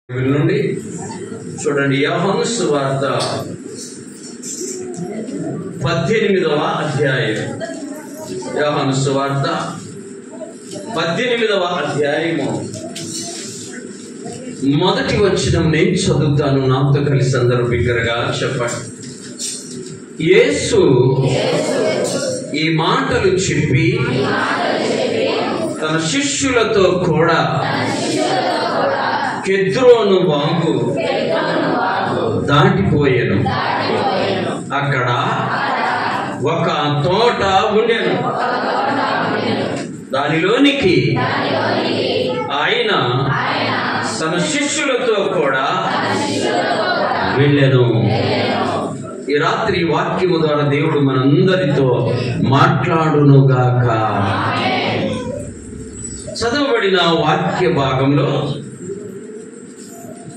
నుండి చూడండి, యోహాను సువార్త 18వ అధ్యాయం. యోహాను సువార్త 18వ అధ్యాయము మొదటి వచనం నేను చదువుతాను. నాతో కలిసి అందరూ బిగ్గరగా చెప్పండి. యేసు ఈ మాటలు చెప్పి తన శిష్యులతో కూడా కెద్రోను వాగు దాటిపోయాను. అక్కడ ఒక తోట ఉండెను. దానిలోనికి ఆయన తన శిష్యులతో కూడా వెళ్ళెను. ఈ రాత్రి వాక్యము ద్వారా దేవుడు మనందరితో మాట్లాడునుగాక. చదవబడిన వాక్య భాగంలో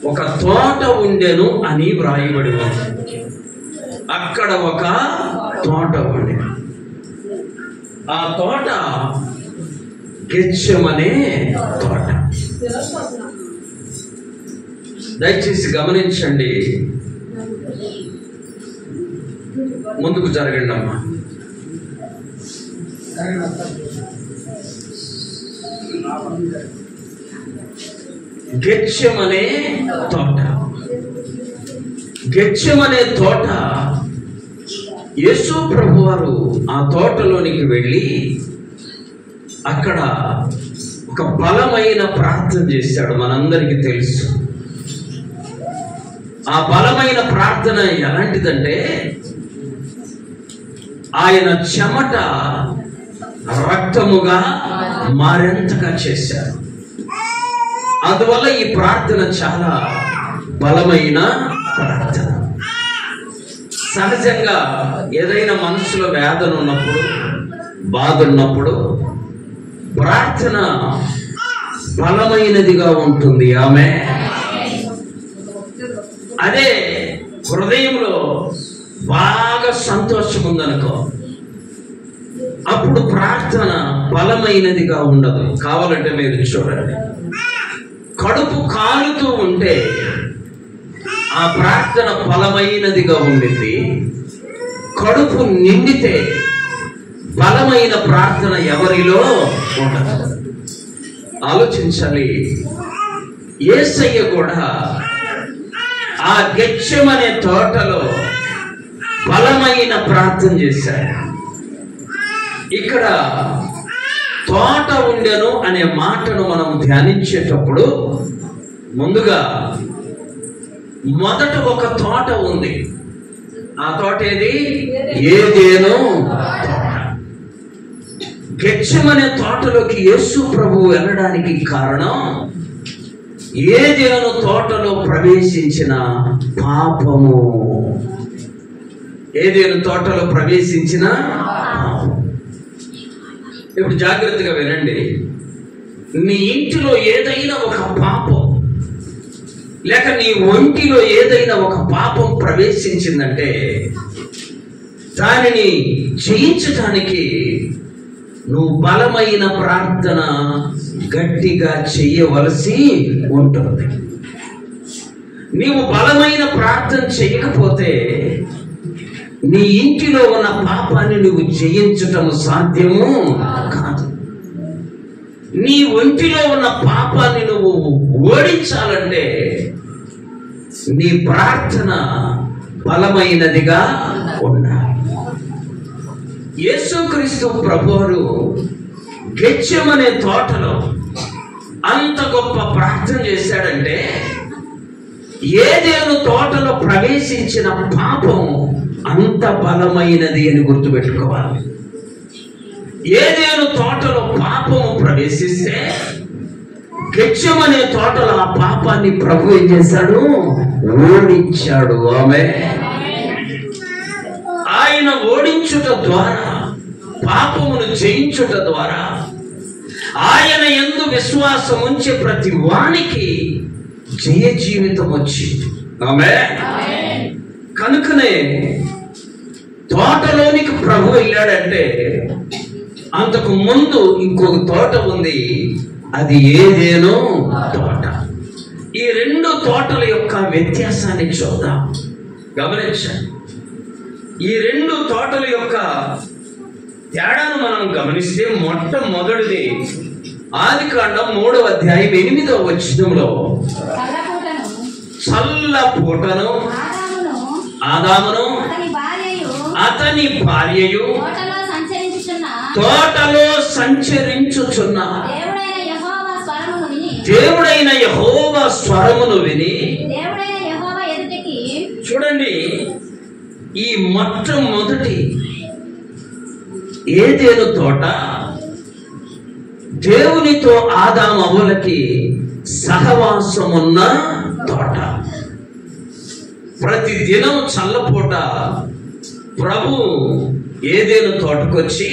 ఒక తోట ఉండెను అని వ్రాయబడి ఉంది. అక్కడ ఒక తోట ఉండెను. ఆ తోట గెత్సెమనే తోట. దయచేసి గమనించండి, ముందుకు జరగండి అమ్మా. గెత్సెమనే తోట. గెత్సెమనే తోట. యేసు ప్రభువారు ఆ తోటలోనికి వెళ్ళి అక్కడ ఒక బలమైన ప్రార్థన చేశాడు. మనందరికీ తెలుసు. ఆ బలమైన ప్రార్థన ఎలాంటిదంటే, ఆయన చెమట రక్తముగా మారేంతగా చేశారు. అందువల్ల ఈ ప్రార్థన చాలా బలమైన ప్రార్థన. సహజంగా ఏదైనా మనసులో వేదన ఉన్నప్పుడు, బాధ ఉన్నప్పుడు ప్రార్థన బలమైనదిగా ఉంటుంది. ఆమె అదే హృదయంలో బాగా సంతోషం ఉందనుకో, అప్పుడు ప్రార్థన బలమైనదిగా ఉండదు. కావాలంటే మీరు చూడండి, కడుపు కాలుతూ ఉంటే ఆ ప్రార్థన బలమైనదిగా ఉండింది. కడుపు నిండితే బలమైన ప్రార్థన ఎవరిలో ఉండదు. ఆలోచించాలి. యేసయ్య కూడా ఆ గెత్సెమనే తోటలో బలమైన ప్రార్థన చేశాడు. ఇక్కడ తోట ఉండెను అనే మాటను మనం ధ్యానించేటప్పుడు ముందుగా మొదట ఒక తోట ఉంది. ఆ తోట ఏది? ఏదెను తోట. గెత్సెమనే తోటలోకి యేసు ప్రభువు వెళ్ళడానికి కారణం, ఏదెను తోటలో ప్రవేశించిన పాపము. ఏదెను తోటలో ప్రవేశించిన పాపం. ఇప్పుడు జాగ్రత్తగా వినండి. నీ ఇంటిలో ఏదైనా ఒక పాపం, లేక నీ ఒంటిలో ఏదైనా ఒక పాపం ప్రవేశించిందంటే దానిని జయించడానికి నువ్వు బలమైన ప్రార్థన గట్టిగా చెయ్యవలసి ఉంటుంది. నీవు బలమైన ప్రార్థన చేయకపోతే నీ ఇంటిలో ఉన్న పాపాన్ని నువ్వు జయించటం సాధ్యము కాదు. నీ ఒంటిలో ఉన్న పాపాన్ని నువ్వు ఓడించాలంటే నీ ప్రార్థన బలమైనదిగా ఉండాలి. యేసుక్రీస్తు ప్రభువారు గెత్సెమనే తోటలో అంత గొప్ప ప్రార్థన చేశాడంటే, ఏదెను తోటలో ప్రవేశించిన పాపం అంత బలమైనది అని గుర్తుపెట్టుకోవాలి. ఏదెను తోటలో పాపము ప్రవేశిస్తే గెత్సెమనే తోటలో ఆ పాపాన్ని ప్రభు ఏం చేశాడు? ఓడించాడు. ఆమె ఆయన ఓడించుట ద్వారా, పాపమును జయించుట ద్వారా, ఆయన యందు విశ్వాసం ఉంచే ప్రతి వానికి జయ జీవితం వచ్చింది. ఆమె కనుకనే తోటలోనికి ప్రభు వెళ్ళాడంటే అంతకు ముందు ఇంకొక తోట ఉంది. అది ఏదేనో తోట. ఈ రెండు తోటల యొక్క వ్యత్యాసాన్ని చూద్దాం. గమనించండి. ఈ 2 తోటల యొక్క తేడాను మనం గమనిస్తే మొట్టమొదటిది ఆదికాండం 3వ అధ్యాయం 8వ వచనంలో చల్లపూటను ఆదామును అతని భార్యయు తోటలో సంచరించుచున్న దేవుడైన యెహోవా స్వరమును విని. చూడండి, ఈ మొట్టమొదటి ఏదెను తోట దేవునితో ఆదాము అవ్వలకి సహవాసమున్న తోట. ప్రతి దినం చల్లపూట ప్రభు ఏదెను తోటకొచ్చి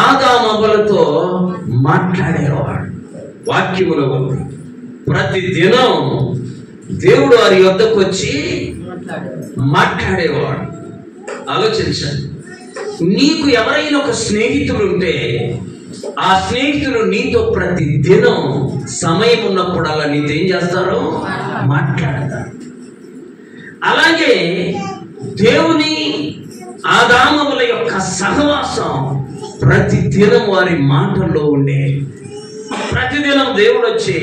ఆదాము అవ్వలతో మాట్లాడేవాడు. వాక్యములో ఉంది, ప్రతి దినం దేవుడు వారి యొద్దకు వచ్చి మాట్లాడేవాడు. ఆలోచించండి, నీకు ఎవరైనా ఒక స్నేహితుడు ఉంటే ఆ స్నేహితుడు నీతో ప్రతి దినం సమయం ఉన్నప్పుడల్లా నీతో ఏం చేస్తారు? మాట్లాడతారు. అలాగే దేవుని ఆదాముల యొక్క సహవాసం ప్రతి దినం వారి మాటల్లో ఉండే. ప్రతిదినం దేవుడు వచ్చి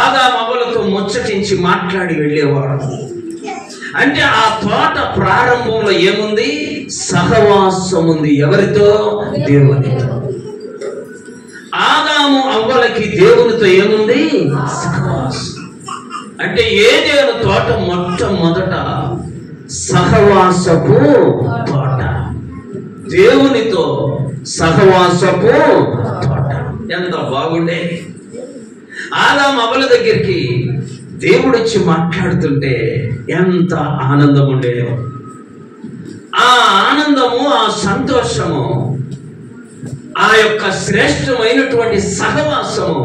ఆదాము అవ్వలతో ముచ్చటించి మాట్లాడి వెళ్ళేవాడు. అంటే ఆ తోట ప్రారంభంలో ఏముంది? సహవాసం ఉంది. ఎవరితో? దేవునితో. ఆదాము అవ్వలకి దేవునితో ఏముంది? సహవాసం. అంటే ఏదేను తోట మొట్టమొదట సహవాసపు తోట, దేవునితో సహవాసపు తోట. ఎంత బాగుండే! ఆదాము అవ్వల దగ్గరికి దేవుడు వచ్చి మాట్లాడుతుంటే ఎంత ఆనందం ఉండేదో. ఆ ఆనందము, ఆ సంతోషము, ఆ యొక్క శ్రేష్టమైనటువంటి సహవాసము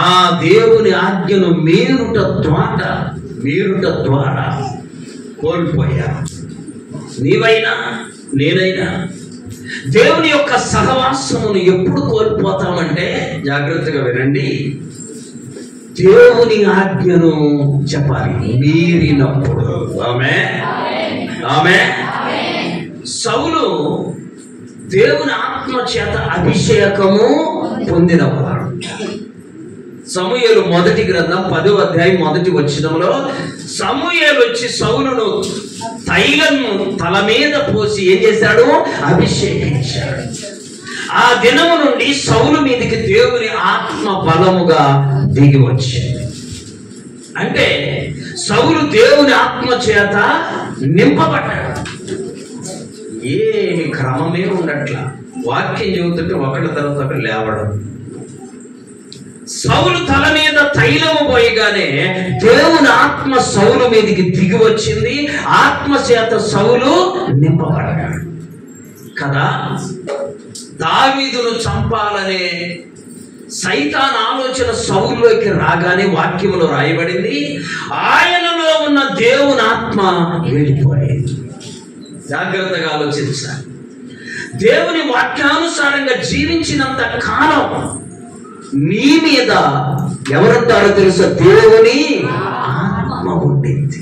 ఆ దేవుని ఆజ్ఞను మీరుట ద్వారా కోల్పోయా. నీవైనా నేనైనా దేవుని యొక్క సహవాసమును ఎప్పుడు కోల్పోతామంటే, జాగ్రత్తగా వినండి, దేవుని ఆజ్ఞను చెప్పాలి మీరినప్పుడు. ఆమె సౌలు దేవుని ఆత్మ చేత అభిషేకము పొందినవాడు. సమూయేలు మొదటి గ్రంథం 10వ అధ్యాయం 1వ వచనంలో సమూయేలు వచ్చి సౌలును తైలము తల మీద పోసి ఏం చేశాడు? అభిషేకించాడు. ఆ దినము నుండి సౌలు మీదకి దేవుని ఆత్మ బలముగా దిగి వచ్చింది. అంటే సౌలు దేవుని ఆత్మ చేత నింపబడ్డాడు. ఏమి క్రమమే ఉండట్లా. వాక్యం చెబుతుంటే ఒకటి తర్వాత ఒకటి లేవడం. సౌలు తల మీద తైలము పోయగానే దేవుని ఆత్మ సౌలు మీదకి దిగి వచ్చింది. ఆత్మ చేత సౌలు నింపబడ్డాడు కదా. దావీదును చంపాలనే సైతాన్ ఆలోచన సౌలులోకి రాగానే వాక్యములో రాయబడింది, ఆయనలో ఉన్న దేవుని ఆత్మ వెళ్ళిపోయింది. జాగ్రత్తగా ఆలోచించాలి. దేవుని వాక్యానుసారంగా జీవించినంత కాలం నీ మీద ఎవరుంటారో తెలుసా? దేవుని ఆత్మ ఉండింది.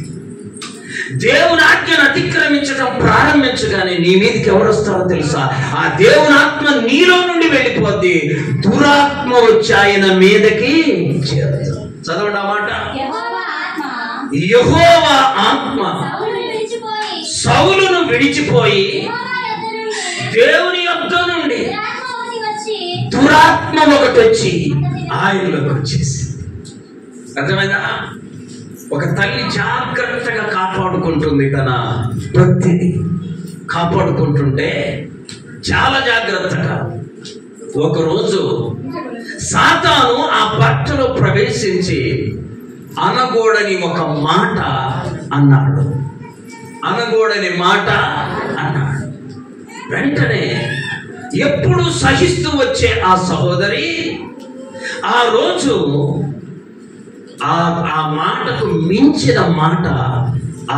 దేవుని ఆజ్ఞను అతిక్రమించడం ప్రారంభించగానే నీ మీదకి ఎవరు వస్తారో తెలుసా? ఆ దేవుని ఆత్మ నీలో నుండి వెళ్ళిపోద్ది. దురాత్మ వచ్చి ఆయన మీదకి చేరుతుంది. చదవండి ఆ మాట. యెహోవా ఆత్మ సౌలును విడిచిపోయి దేవుని యొద్ద నుండి దురాత్మ ఒకటి వచ్చి ఆయనలోకి వచ్చేసి. అర్థమైందా? ఒక తల్లి జాగ్రత్తగా కాపాడుకుంటుంది తన భక్తిని. కాపాడుకుంటుంటే చాలా జాగ్రత్తగా ఒకరోజు సాతాను ఆ భర్తలో ప్రవేశించి అనగూడని ఒక మాట అన్నాడు. అనగూడని మాట అన్నాడు. వెంటనే ఎప్పుడు సహిస్తూ వచ్చే ఆ సహోదరి ఆ రోజు ఆ మాటకు మించిన మాట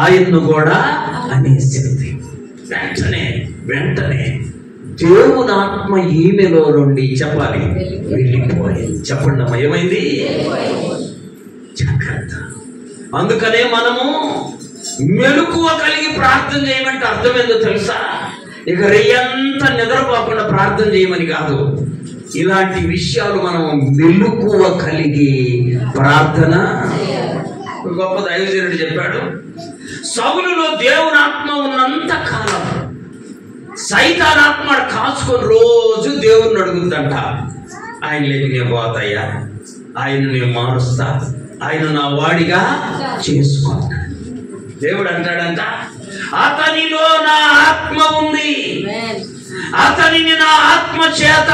ఆయన్ను కూడా అనేసింది. వెంటనే దేవుని ఆత్మ ఈమెలో నుండి చెప్పాలి వెళ్ళిపోయింది. చెప్పండి అమ్మా, ఏమైంది? జాగ్రత్త. అందుకనే మనము మెలకువ కలిగి ప్రార్థన చేయమంటే అర్థం ఏందో తెలుసా? ఇక రెయ్యంతా నిద్రపోకుండా ప్రార్థన చేయమని కాదు. ఇలాంటి విషయాలు మనం మెలకువ కలిగి ప్రార్థన. గొప్ప దైవజనుడు చెప్పాడు, సౌలులో దేవుని ఆత్మ ఉన్నంత కాలం సైతానాత్మ కాచుకొని రోజు దేవుణ్ణి అడుగుతుందంట, ఆయన లేక నేను పోతాయ్యా, ఆయన నేను మారుస్తా, ఆయన నా వాడిగా చేసుకుంటా. దేవుడు అంటాడంట, అతనిలో నా ఆత్మ ఉంది, అతనిని నా ఆత్మ చేత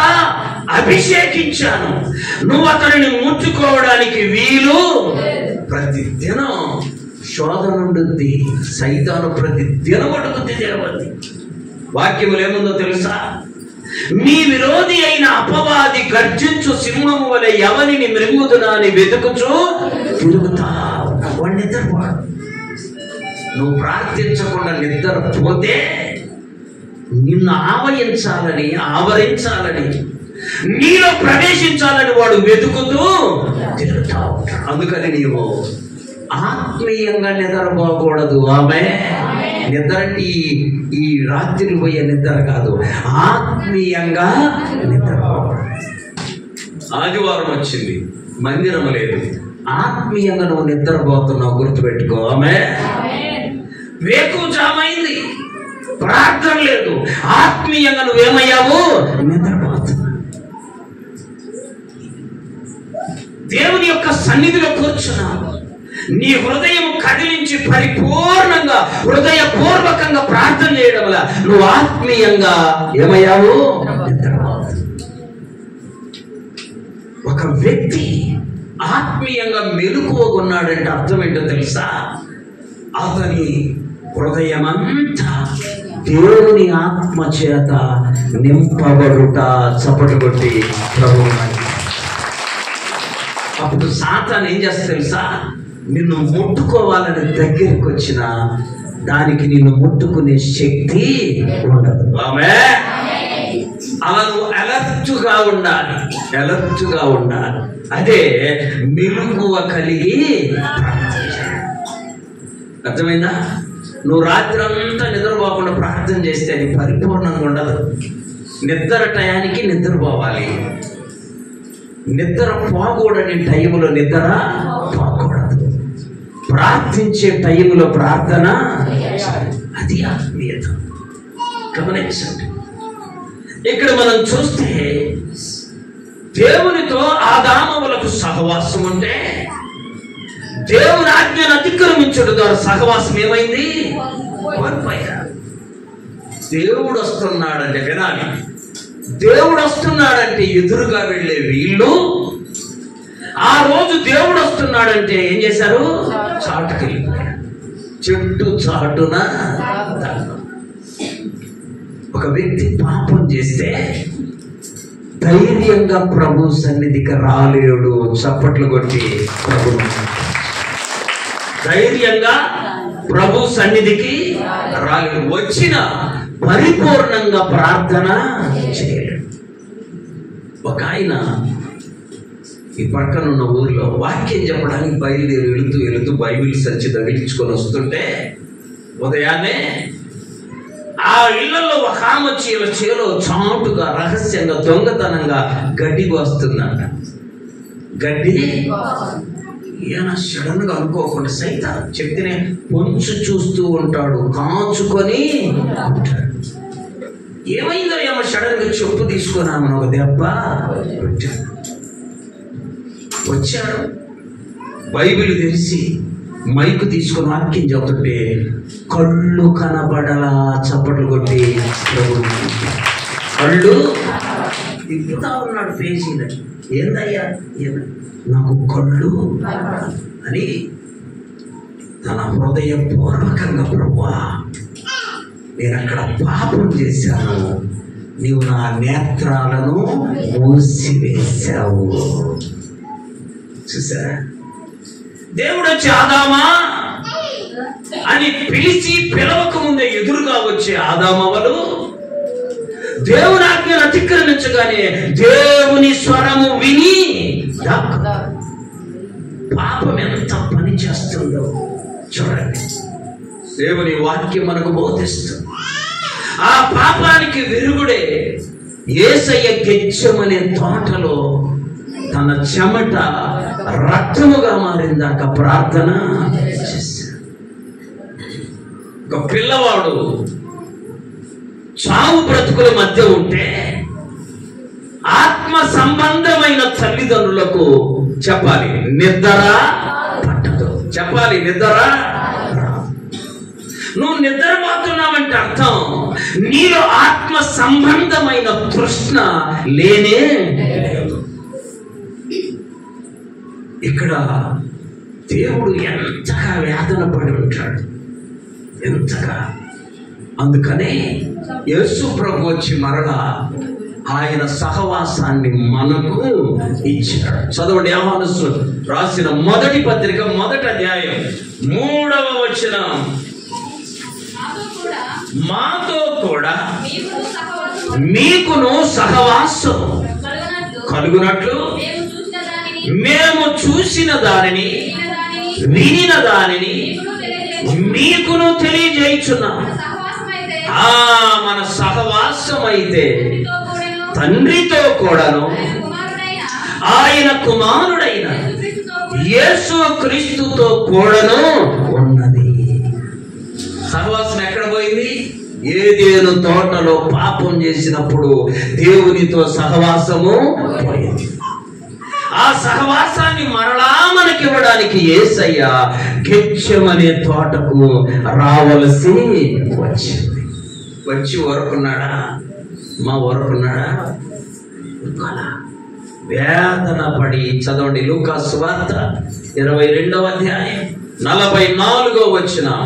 అభిషేకించాను, నువ్వు అతనిని ముట్టుకోవడానికి వీలు. ప్రతి దినం శోధన ఉంటుంది, సైతాను ప్రతి దినం అడుగుతుంది దేవుని. వాక్యములు ఏముందో తెలుసా? మీ విరోధి అయిన అపవాది గర్జించు సింహము వలె ఎవరిని మృంగుదునా అని వెతుకుచూ తిరుగుతావు. వాడు నిద్రపోడు. నువ్వు ప్రార్థించకుండా నిద్రపోతే నిన్ను ఆవరించాలని నీలో ప్రవేశించాలని వాడు వెతుకుతూ తిరుగుతా ఉంటాడు. అందుకని నీవు ఆత్మీయంగా నిద్రపోకూడదు. ఆమె నిద్ర అంటే ఈ రాత్రి పోయే నిద్ర కాదు, ఆత్మీయంగా నిద్రపోకూడదు. ఆదివారం వచ్చింది, మందిరం లేదు, ఆత్మీయంగా నువ్వు నిద్రపోతున్నావు, గుర్తుపెట్టుకో. ఆమె వేకుజామైంది, ప్రార్థన లేదు, ఆత్మీయంగా నువ్వేమయ్యావు? నిద్రపోతున్నావు. దేవుని యొక్క సన్నిధిలో కూర్చున్నావు, నీ హృదయం కదిలించి పరిపూర్ణంగా హృదయపూర్వకంగా ప్రార్థన చేయడం వల్ల నువ్వు ఆత్మీయంగా ఏమయ్యావు? నిద్రపోతున్నావు. ఒక వ్యక్తి ఆత్మీయంగా మెలకువగా ఉన్నాడంటే అర్థం ఏంటో తెలుసా? అతని హృదయమంతా దేవుని ఆత్మ చేత నింపబడుట. చప్పట్లు కొట్టి ప్రభు. అప్పుడు సాతాను ఏం చేస్తా తెలుసా? నిన్ను ముట్టుకోవాలని దగ్గరికి వచ్చిన దానికి నిన్ను ముట్టుకునే శక్తి ఉండదు. ఆమేన్. అలా నువ్వు అలర్ట్గా ఉండాలి. అదే మెలకువ కలిగి. అర్థమైందా? నువ్వు రాత్రి అంతా నిద్రపోకుండా ప్రార్థన చేస్తే అది పరిపూర్ణంగా ఉండదు. నిద్ర టయానికి నిద్రపోవాలి. నిద్ర పోకూడని టైంలో నిద్ర పోకూడదు. ప్రార్థించే టైంలో ప్రార్థన, అది ఆత్మీయత. గమనించండి. ఇక్కడ మనం చూస్తే దేవునితో ఆదామవులకు సహవాసం ఉంటే దేవుని ఆజ్ఞను అతిక్రమించడం ద్వారా సహవాసం ఏమైంది? కోల్పోయారు. దేవుడు వస్తున్నాడంటే వినాలి. దేవుడు వస్తున్నాడంటే ఎదురుగా వెళ్ళే వీళ్ళు ఆ రోజు దేవుడు వస్తున్నాడంటే ఏం చేశారు? చాటుకెళ్ళిపోయారు. చెట్టు చాటున. ఒక వ్యక్తి పాపం చేస్తే ధైర్యంగా ప్రభు సన్నిధికి రాలేడు. చప్పట్లు కొట్టి ప్రభు ధైర్యంగా ప్రభు సన్నిధికి రాలేడు. వచ్చిన పరిపూర్ణంగా ప్రార్థన చేయలేడు. ఒక ఆయన ఈ పక్కన ఉన్న ఊరిలో వాక్యం చెప్పడానికి బయలుదేరి వెళుతూ బైబిల్ సంచి తగిలించుకొని వస్తుంటే ఉదయాన్నే ఆ ఇళ్లలో ఒక ఆమె చేలో చాటుగా రహస్యంగా దొంగతనంగా గడ్డి వస్తుందంట. గడ్డి ఈయన సడన్ గా అనుకోకుండా సైతం చెప్తేనే పొంచు చూస్తూ ఉంటాడు, కాచుకొని ఉంటాడు. ఏమైందో ఏమో సడన్ గా చెప్పు తీసుకున్నామని ఒక దెబ్బ వచ్చాడు. బైబిల్ తెరిచి మైకు తీసుకొని వాక్యం చెబుతుంటే కళ్ళు కనబడలా. చప్పట్లు కొట్టి కళ్ళు తిప్పుతా ఉన్నాడు. పేజీలో ఏందయ్యా నాకు కళ్ళు అని తన హృదయపూర్వకంగా ప్రభువా నేను అక్కడ పాపం చేశాను, నీవు నా నేత్రాలను మూసివేశావు. చూసారా? దేవుడు వచ్చి ఆదామా అని పిలిచి పిలవక ముందే ఎదురుగా వచ్చే ఆదామవలు దేవుని ఆజ్ఞను అతిక్రమించగానే దేవుని స్వరము విని పాపం ఎంత పని చేస్తుందో చూడండి. దేవుని వాక్యం మనకు బోధిస్తుంది. ఆ పాపానికి విరుగుడే యేసయ్య గెచ్చమనే తోటలో తన చెమట రక్తముగా మారిందాక ప్రార్థన చేశాడు. ఒక పిల్లవాడు చావు బ్రతుకుల మధ్య ఉంటే ఆత్మ సంబంధమైన తల్లిదండ్రులకు చెప్పాలి, నిద్ర పట్టదు. చెప్పాలి, నిద్ర. నువ్వు నిద్రపోతున్నావంటే అర్థం నీలో ఆత్మ సంబంధమైన తృష్ణ లేనే లేదు. ఇక్కడ దేవుడు ఎంతగా వేదన పడి ఉంటాడు, ఎంతగా. అందుకనే యేసు ప్రభు వచ్చి మరలా ఆయన సహవాసాన్ని మనకు ఇచ్చాడు. చదవండి, యోహాను రాసిన మొదటి పత్రిక 1వ అధ్యాయం 3వ వచనం. మాతో కూడా మీకును సహవాసం కలుగునట్లు మేము చూసిన దానిని వినిన దానిని మీకును తెలియజేయుచున్నాం. మన సహవాసం అయితే తండ్రితో కూడాను ఆయన కుమారుడైన యేసు క్రీస్తుతో కూడాను ఉన్నది. సహవాసం ఎక్కడ పోయింది? ఏదేను తోటలో పాపం చేసినప్పుడు దేవునితో సహవాసము పోయింది. ఆ సహవాసాన్ని మరలా మనకివ్వడానికి యేసయ్య గెచ్చమనే తోటకు రావలసి వచ్చింది. వచ్చి ఊరుకున్నాడా? ఊరుకున్నాడా? వేదన పడి చదవండి. లూకా సువార్త 22వ అధ్యాయం 44వ వచనం.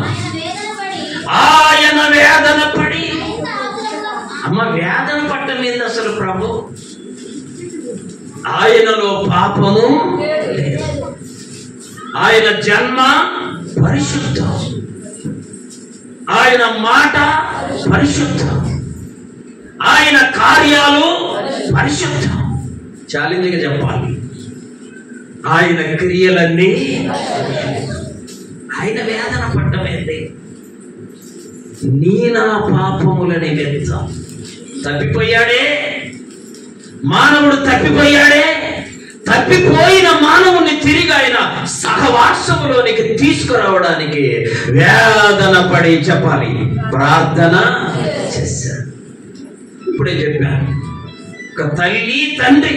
ఆయన వేదన పడి, వేదన పట్టలేదు అసలు ప్రభు. ఆయనలో పాపము లేదు. ఆయన జన్మ పరిశుద్ధం, ఆయన మాట పరిశుద్ధం, ఆయన కార్యాలు పరిశుద్ధం. ఛాలెంజ్గా చెప్పాలి, ఆయన క్రియలన్నీ. ఆయన వేదన పడ్డమేంటి? నీ నా పాపములని వెళ్తాం. తప్పిపోయాడే మానవుడు, తప్పిపోయాడే. తప్పిపోయిన మానవుని తిరిగి ఆయన సహవాసములోనికి తీసుకురావడానికి వేదన పడి చెప్పాలి, ప్రార్థన చేశాడు. ఇప్పుడే చెప్పాను, ఒక తల్లి తండ్రి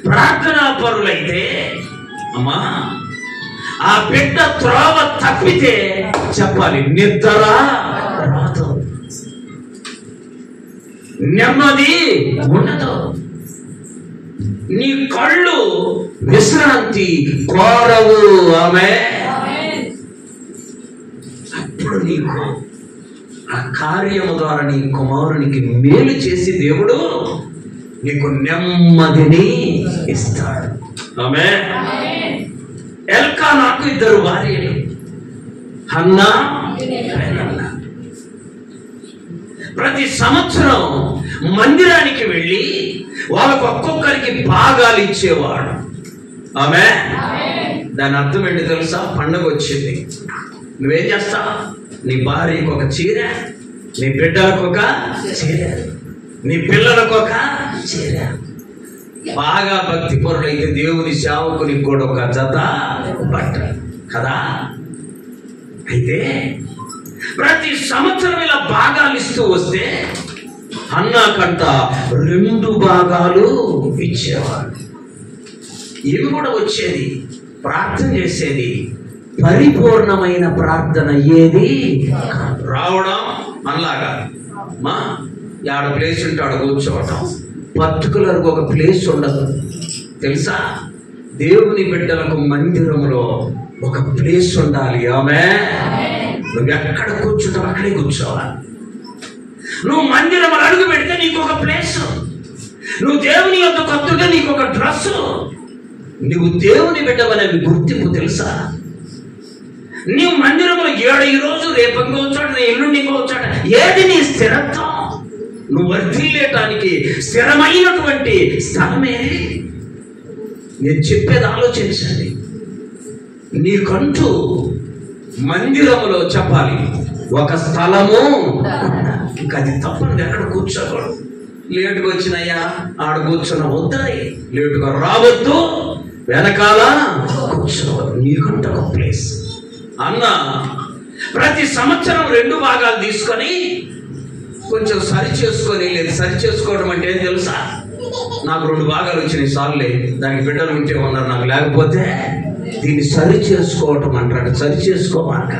ప్రార్థనా పరులైతే అమ్మా ఆ బిడ్డ త్రోవ తప్పితే చెప్పాలి, నిద్ర రాదు, నెమ్మది ఉండదు, నీ కళ్ళు విశ్రాంతి కోరవు. ఆమె అప్పుడు నీకు ఆ కార్యము ద్వారా నీ కుమారునికి మేలు చేసి దేవుడు నీకు నెమ్మదిని ఇస్తాడు. ఆమె ఎల్కానాకు 2 భార్యలు, హన్నా, పెనన్నా. ప్రతి సంవత్సరం మందిరానికి వెళ్ళి వాళ్ళకు ఒక్కొక్కరికి భాగాలు ఇచ్చేవాడు. ఆమె దాని అర్థం ఏంటి తెలుసా? పండుగ వచ్చింది, నువ్వేం చేస్తావు? నీ భార్యకు ఒక చీర, నీ బిడ్డలకు ఒక చీర, నీ పిల్లలకు ఒక చీర. బాగా భక్తి పరులైతే దేవుని సేవకునికి కూడా ఒక జత బట్ట కదా. అయితే ప్రతి సంవత్సరం ఇలా భాగాలు ఇస్తూ వస్తే అన్నాకంట 2 భాగాలు ఇచ్చేవాడు. ఇవి కూడా వచ్చేది, ప్రార్థన చేసేది. పరిపూర్ణమైన ప్రార్థన ఏది రావడం మనలాగా మా ఆడ ప్లేస్ ఉంటే ఆడ కూర్చోవటం, పర్టికులర్గా ఒక ప్లేస్ ఉండదు తెలుసా. దేవుని బిడ్డలకు మందిరంలో ఒక ప్లేస్ ఉండాలి. ఆమె నువ్వు ఎక్కడ కూర్చుంటావు అక్కడే కూర్చోవాలి. నువ్వు మందిరం అడుగు పెడితే నీకు ఒక ప్లేస్, నువ్వు దేవుని యొక్క కొత్తగా నీకు ఒక డ్రెస్, నువ్వు దేవుని బిడ్డవనేది గుర్తింపు తెలుసా. నీవు మందిరంలో ఈ రోజు రేపు ఇంకో చోట, ఎల్లుండి ఇంకో చోట, ఏది నీ స్థిరత్వం? నువ్వు వర్ధిల్లేటానికి స్థిరమైనటువంటి స్థలమే. నేను చెప్పేది ఆలోచించండి. నీకంటూ మందిరములో చెప్పాలి ఒక స్థలము. ఇంకా అది తప్పని ఎక్కడ కూర్చోకూడదు. లేటుగా వచ్చినాయా ఆడ కూర్చున్న వద్దాయి, లేటుగా రావద్దు, వెనకాల కూర్చోవద్దు. నీకంటూ ఒక ప్లేస్ అన్న. ప్రతి సంవత్సరం 2 భాగాలు తీసుకొని కొంచెం సరి చేసుకొని, లేదు సరి చేసుకోవడం అంటే ఏం తెలుసా, నాకు 2 భాగాలు వచ్చినాయి సార్లే, దానికి బిడ్డలు ఉంటే ఉన్నారు, నాకు లేకపోతే దీన్ని సరి చేసుకోవటం అంటాడు. సరి చేసుకోమాక.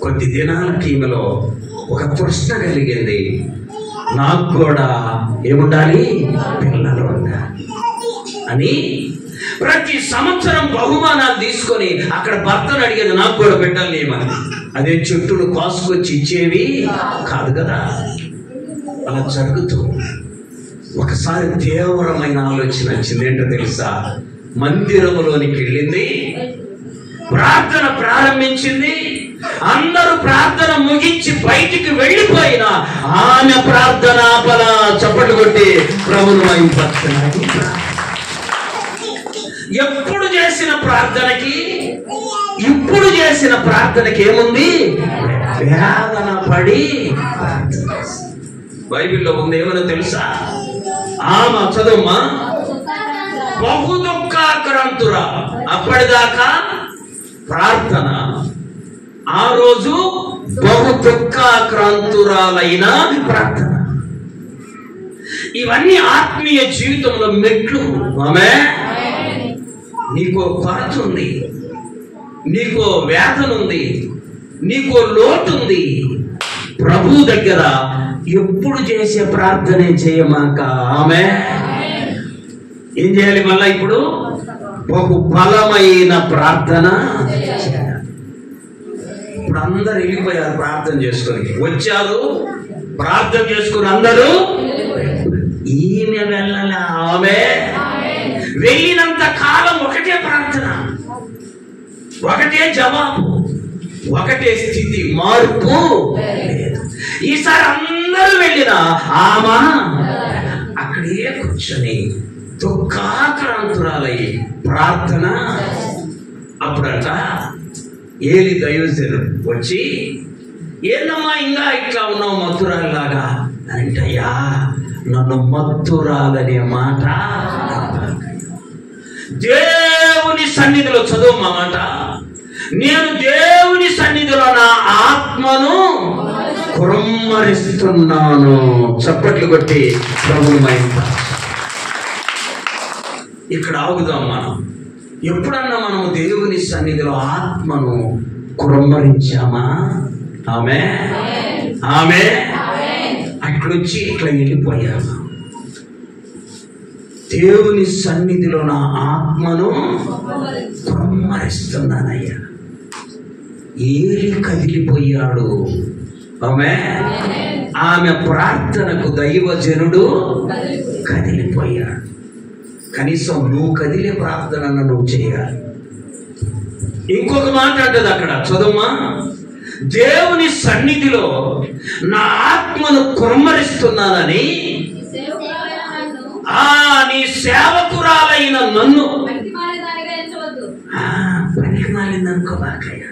కొద్ది దినాలకి ఈమెలో ఒక తృష్ణ కలిగింది, నాకు కూడా ఏముండాలి, పిల్లలు ఉండాలి అని ప్రతి సంవత్సరం బహుమానాలు తీసుకొని అక్కడ భర్తను అడిగేది, నాకు కూడా బిడ్డలు ఏమని. అదే చెట్టును కాసుకొచ్చి ఇచ్చేవి కాదు కదా. అలా జరుగుతూ ఒకసారి తీవ్రమైన ఆలోచన వచ్చింది. ఏంటో తెలుసా, మందిరములోనికి వెళ్ళింది, ప్రార్థన ప్రారంభించింది. అందరూ ప్రార్థన ముగించి బయటికి వెళ్ళిపోయినా ఆమె ప్రార్థన ఆపల. చప్పట్లు కొట్టి ప్రభువును మహిమపరచాలి. ఎప్పుడు చేసిన ప్రార్థనకి ఇప్పుడు చేసిన ప్రార్థనకి ఏముంది, వేదన పడి ప్రార్థన. బైబిల్లో ఉంది, ఏమన్నా తెలుసా, ఆమె చదువుమా, బహు దుఃఖాక్రాంతురా. అప్పటిదాకా ప్రార్థన, ఆ రోజు బహు దుఃఖాక్రాంతురాలైన ప్రార్థన. ఇవన్నీ ఆత్మీయ జీవితంలో మెట్లు. ఆమె నీకో కొరత ఉంది, నీకో వేదన ఉంది, నీకో లోటు ఉంది. ప్రభు దగ్గర ఎప్పుడు చేసే ప్రార్థనే చేయమాక. ఆమె ఏం చేయాలి మళ్ళా, ఇప్పుడు బహు బలమైన ప్రార్థన. ఇప్పుడు అందరు వెళ్ళిపోయారు ప్రార్థన చేసుకొని, వచ్చారు ప్రార్థన చేసుకుని అందరూ. ఈమె వెళ్ళాల. ఆమె వెళ్ళినంత కాలం ఒకటే ప్రార్థన, ఒకటే జవాబు, ఒకటే స్థితి, మార్పు లేదు. ఈసారి అందరూ వెళ్ళిన ఆమె అక్కడే కూర్చొని దుఃఖాక్రాంతురాలై ప్రార్థన. అప్పుడంట ఏలి దైవజనుడు వచ్చి, ఏందమ్మా ఇంకా ఇట్లా ఉన్నావు మత్తురాలాగా అంటయ్యా, నన్ను మత్తురాలనే మాట దేవుని సన్నిధిలో చదువు మా మాట. నేను దేవుని సన్నిధిలో నా ఆత్మను కుమ్మరిస్తున్నాను. చప్పట్లు కొట్టి ప్రభువును మహిమపరచు. ఇక్కడ ఆగుదాం. మనం ఎప్పుడన్నా మనము దేవుని సన్నిధిలో ఆత్మను కుమ్మరించామా? ఆమె ఆమె అట్లొచ్చి ఇట్లా వెళ్ళిపోయామా? దేవుని సన్నిధిలో నా ఆత్మను కుమ్మరిస్తున్నానయ్యా. ఏలి కదిలిపోయాడు. ఆమె ప్రార్థనకు దైవజనుడు కదిలిపోయాడు. కనీసం నువ్వు కదిలే ప్రార్థనను నువ్వు చేయాలి. ఇంకొక మాట అంటది అక్కడ, చదువుమా, దేవుని సన్నిధిలో నా ఆత్మను కుమ్మరిస్తున్నానని నీ సేవకురాలైన నన్ను పనికి మాలిందనుకోవాకయ్యా.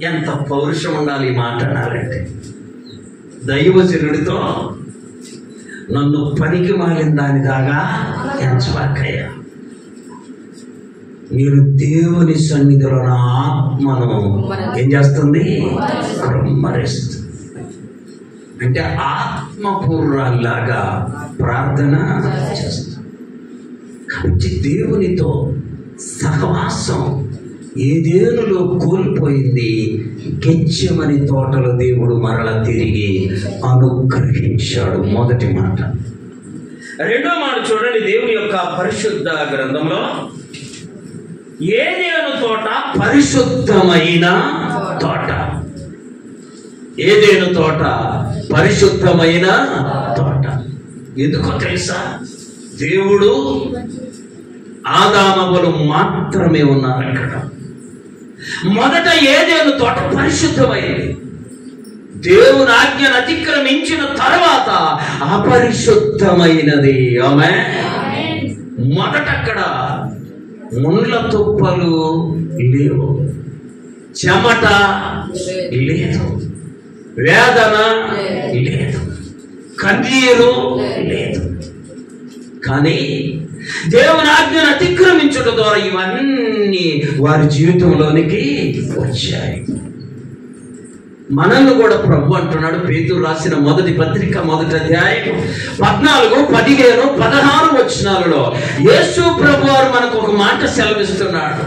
ఎంత పౌరుషం ఉండాలి ఈ మాట అనాలంటే. దైవజనుడితో నన్ను పనికి మాలిన దాని దాగా ఎంచవాకయ్యా. మీరు దేవుని సన్నిధిలో నా ఆత్మను ఏం చేస్తుంది? కుమ్మరిస్తుంది. అంటే ఆత్మపూర్వలాగా ప్రార్థన చేస్తుంది. కాబట్టి దేవునితో సహవాసం ఏదేనులో కోల్పోయింది, గెత్సేమని తోటలో దేవుడు మరల తిరిగి అనుగ్రహించాడు. మొదటి మాట. రెండో మాట చూడండి, దేవుని యొక్క పరిశుద్ధ గ్రంథంలో ఏదేను తోట పరిశుద్ధమైన తోట. ఏదేను తోట పరిశుద్ధమైన తోట. ఎందుకో తెలుసా? దేవుడు ఆదామవ్వలు మాత్రమే ఉన్నారు అక్కడ. మొదట ఏదేను తోట పరిశుద్ధమైంది. దేవుని ఆజ్ఞను అతిక్రమించిన తర్వాత అపరిశుద్ధమైనది. ఆమేన్. మొదట అక్కడ ముండ్ల తుప్పలు లేవు, చెమట లేదు, వేదన లేదు, కన్నీరు లేదు. కానీ దేవుని ఆజ్ఞను అతిక్రమించడం ద్వారా ఇవన్నీ వారి జీవితంలోనికి వచ్చాయి. మనల్ని కూడా ప్రభు అంటున్నాడు. పేతురు రాసిన మొదటి పత్రిక 1వ అధ్యాయం 14, 15, 16 వచనాలలో యేసు ప్రభు వారు మనకు ఒక మాట సెలవిస్తున్నాడు.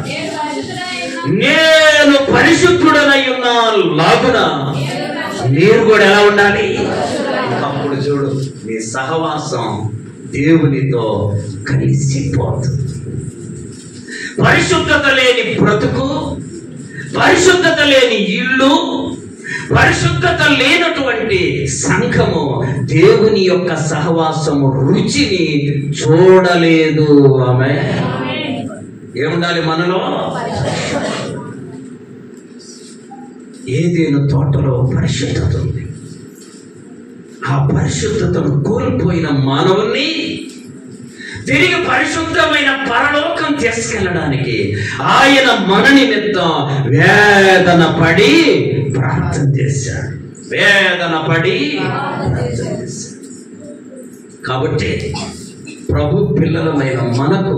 నేను పరిశుద్ధుడనై ఉన్నాను లాగున మీరు కూడా ఎలా ఉండాలి? అప్పుడు చూడు, నీ సహవాసం దేవునితో కలిసిపోతుంది. పరిశుద్ధత లేని బ్రతుకు, పరిశుద్ధత లేని ఇల్లు, పరిశుద్ధత లేనటువంటి సంఘము దేవుని యొక్క సహవాసము రుచిని చూడలేదు. ఆమె ఏముండాలి మనలో? ఏదేను తోటలో పరిశుద్ధత ఉంది. ఆ పరిశుద్ధతను కోల్పోయిన మానవుని తిరిగి పరిశుద్ధమైన పరలోకం తీసుకెళ్ళడానికి ఆయన మన నిమిత్తం వేదన పడి ప్రార్థన చేశాడు. వేదన పడి ప్రార్థన చేశాడు. కాబట్టి ప్రభు పిల్లలమైన మనకు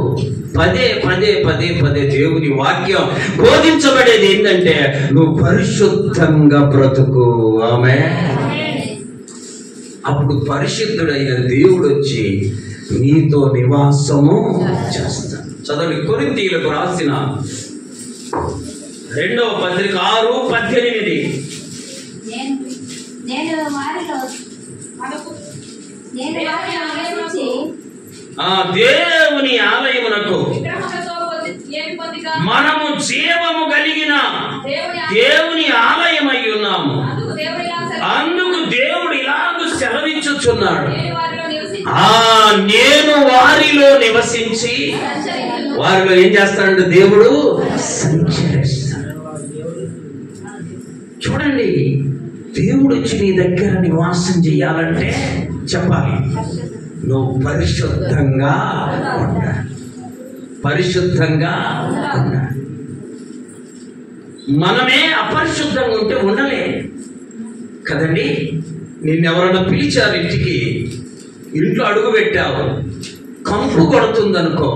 పదే పదే పదే పదే దేవుని వాక్యం బోధించబడేది ఏంటంటే, నువ్వు పరిశుద్ధంగా బ్రతుకు. ఆమేన్. అప్పుడు పరిశుద్ధుడైన దేవుడు వచ్చి నీతో నివాసము చేస్తాడు. చదవండి, కొరింథీయులకు రాసిన 2వ పత్రిక 6:18. దేవుని ఆలయమునకు మనము జీవము కలిగిన దేవుని ఆలయమై ఉన్నాము. అందుకు దేవుడు ఇలాగ సెలవిచ్చుచున్నాడు, నేను వారిలో నివసించి వారిలో ఏం చేస్తాడంటే దేవుడు సంచరిస్తాడు. చూడండి, దేవుడు వచ్చి నీ దగ్గర నివాసం చేయాలంటే చెప్పాలి, నువ్వు పరిశుద్ధంగా ఉండాలి. పరిశుద్ధంగా ఉండాలి. మనమే అపరిశుద్ధంగా ఉంటే ఉండలే కదండి. నిన్నెవరన్నా పిలిచారు ఇంటికి, ఇంట్లో అడుగు పెట్టావు, కంపు కొడుతుందనుకో,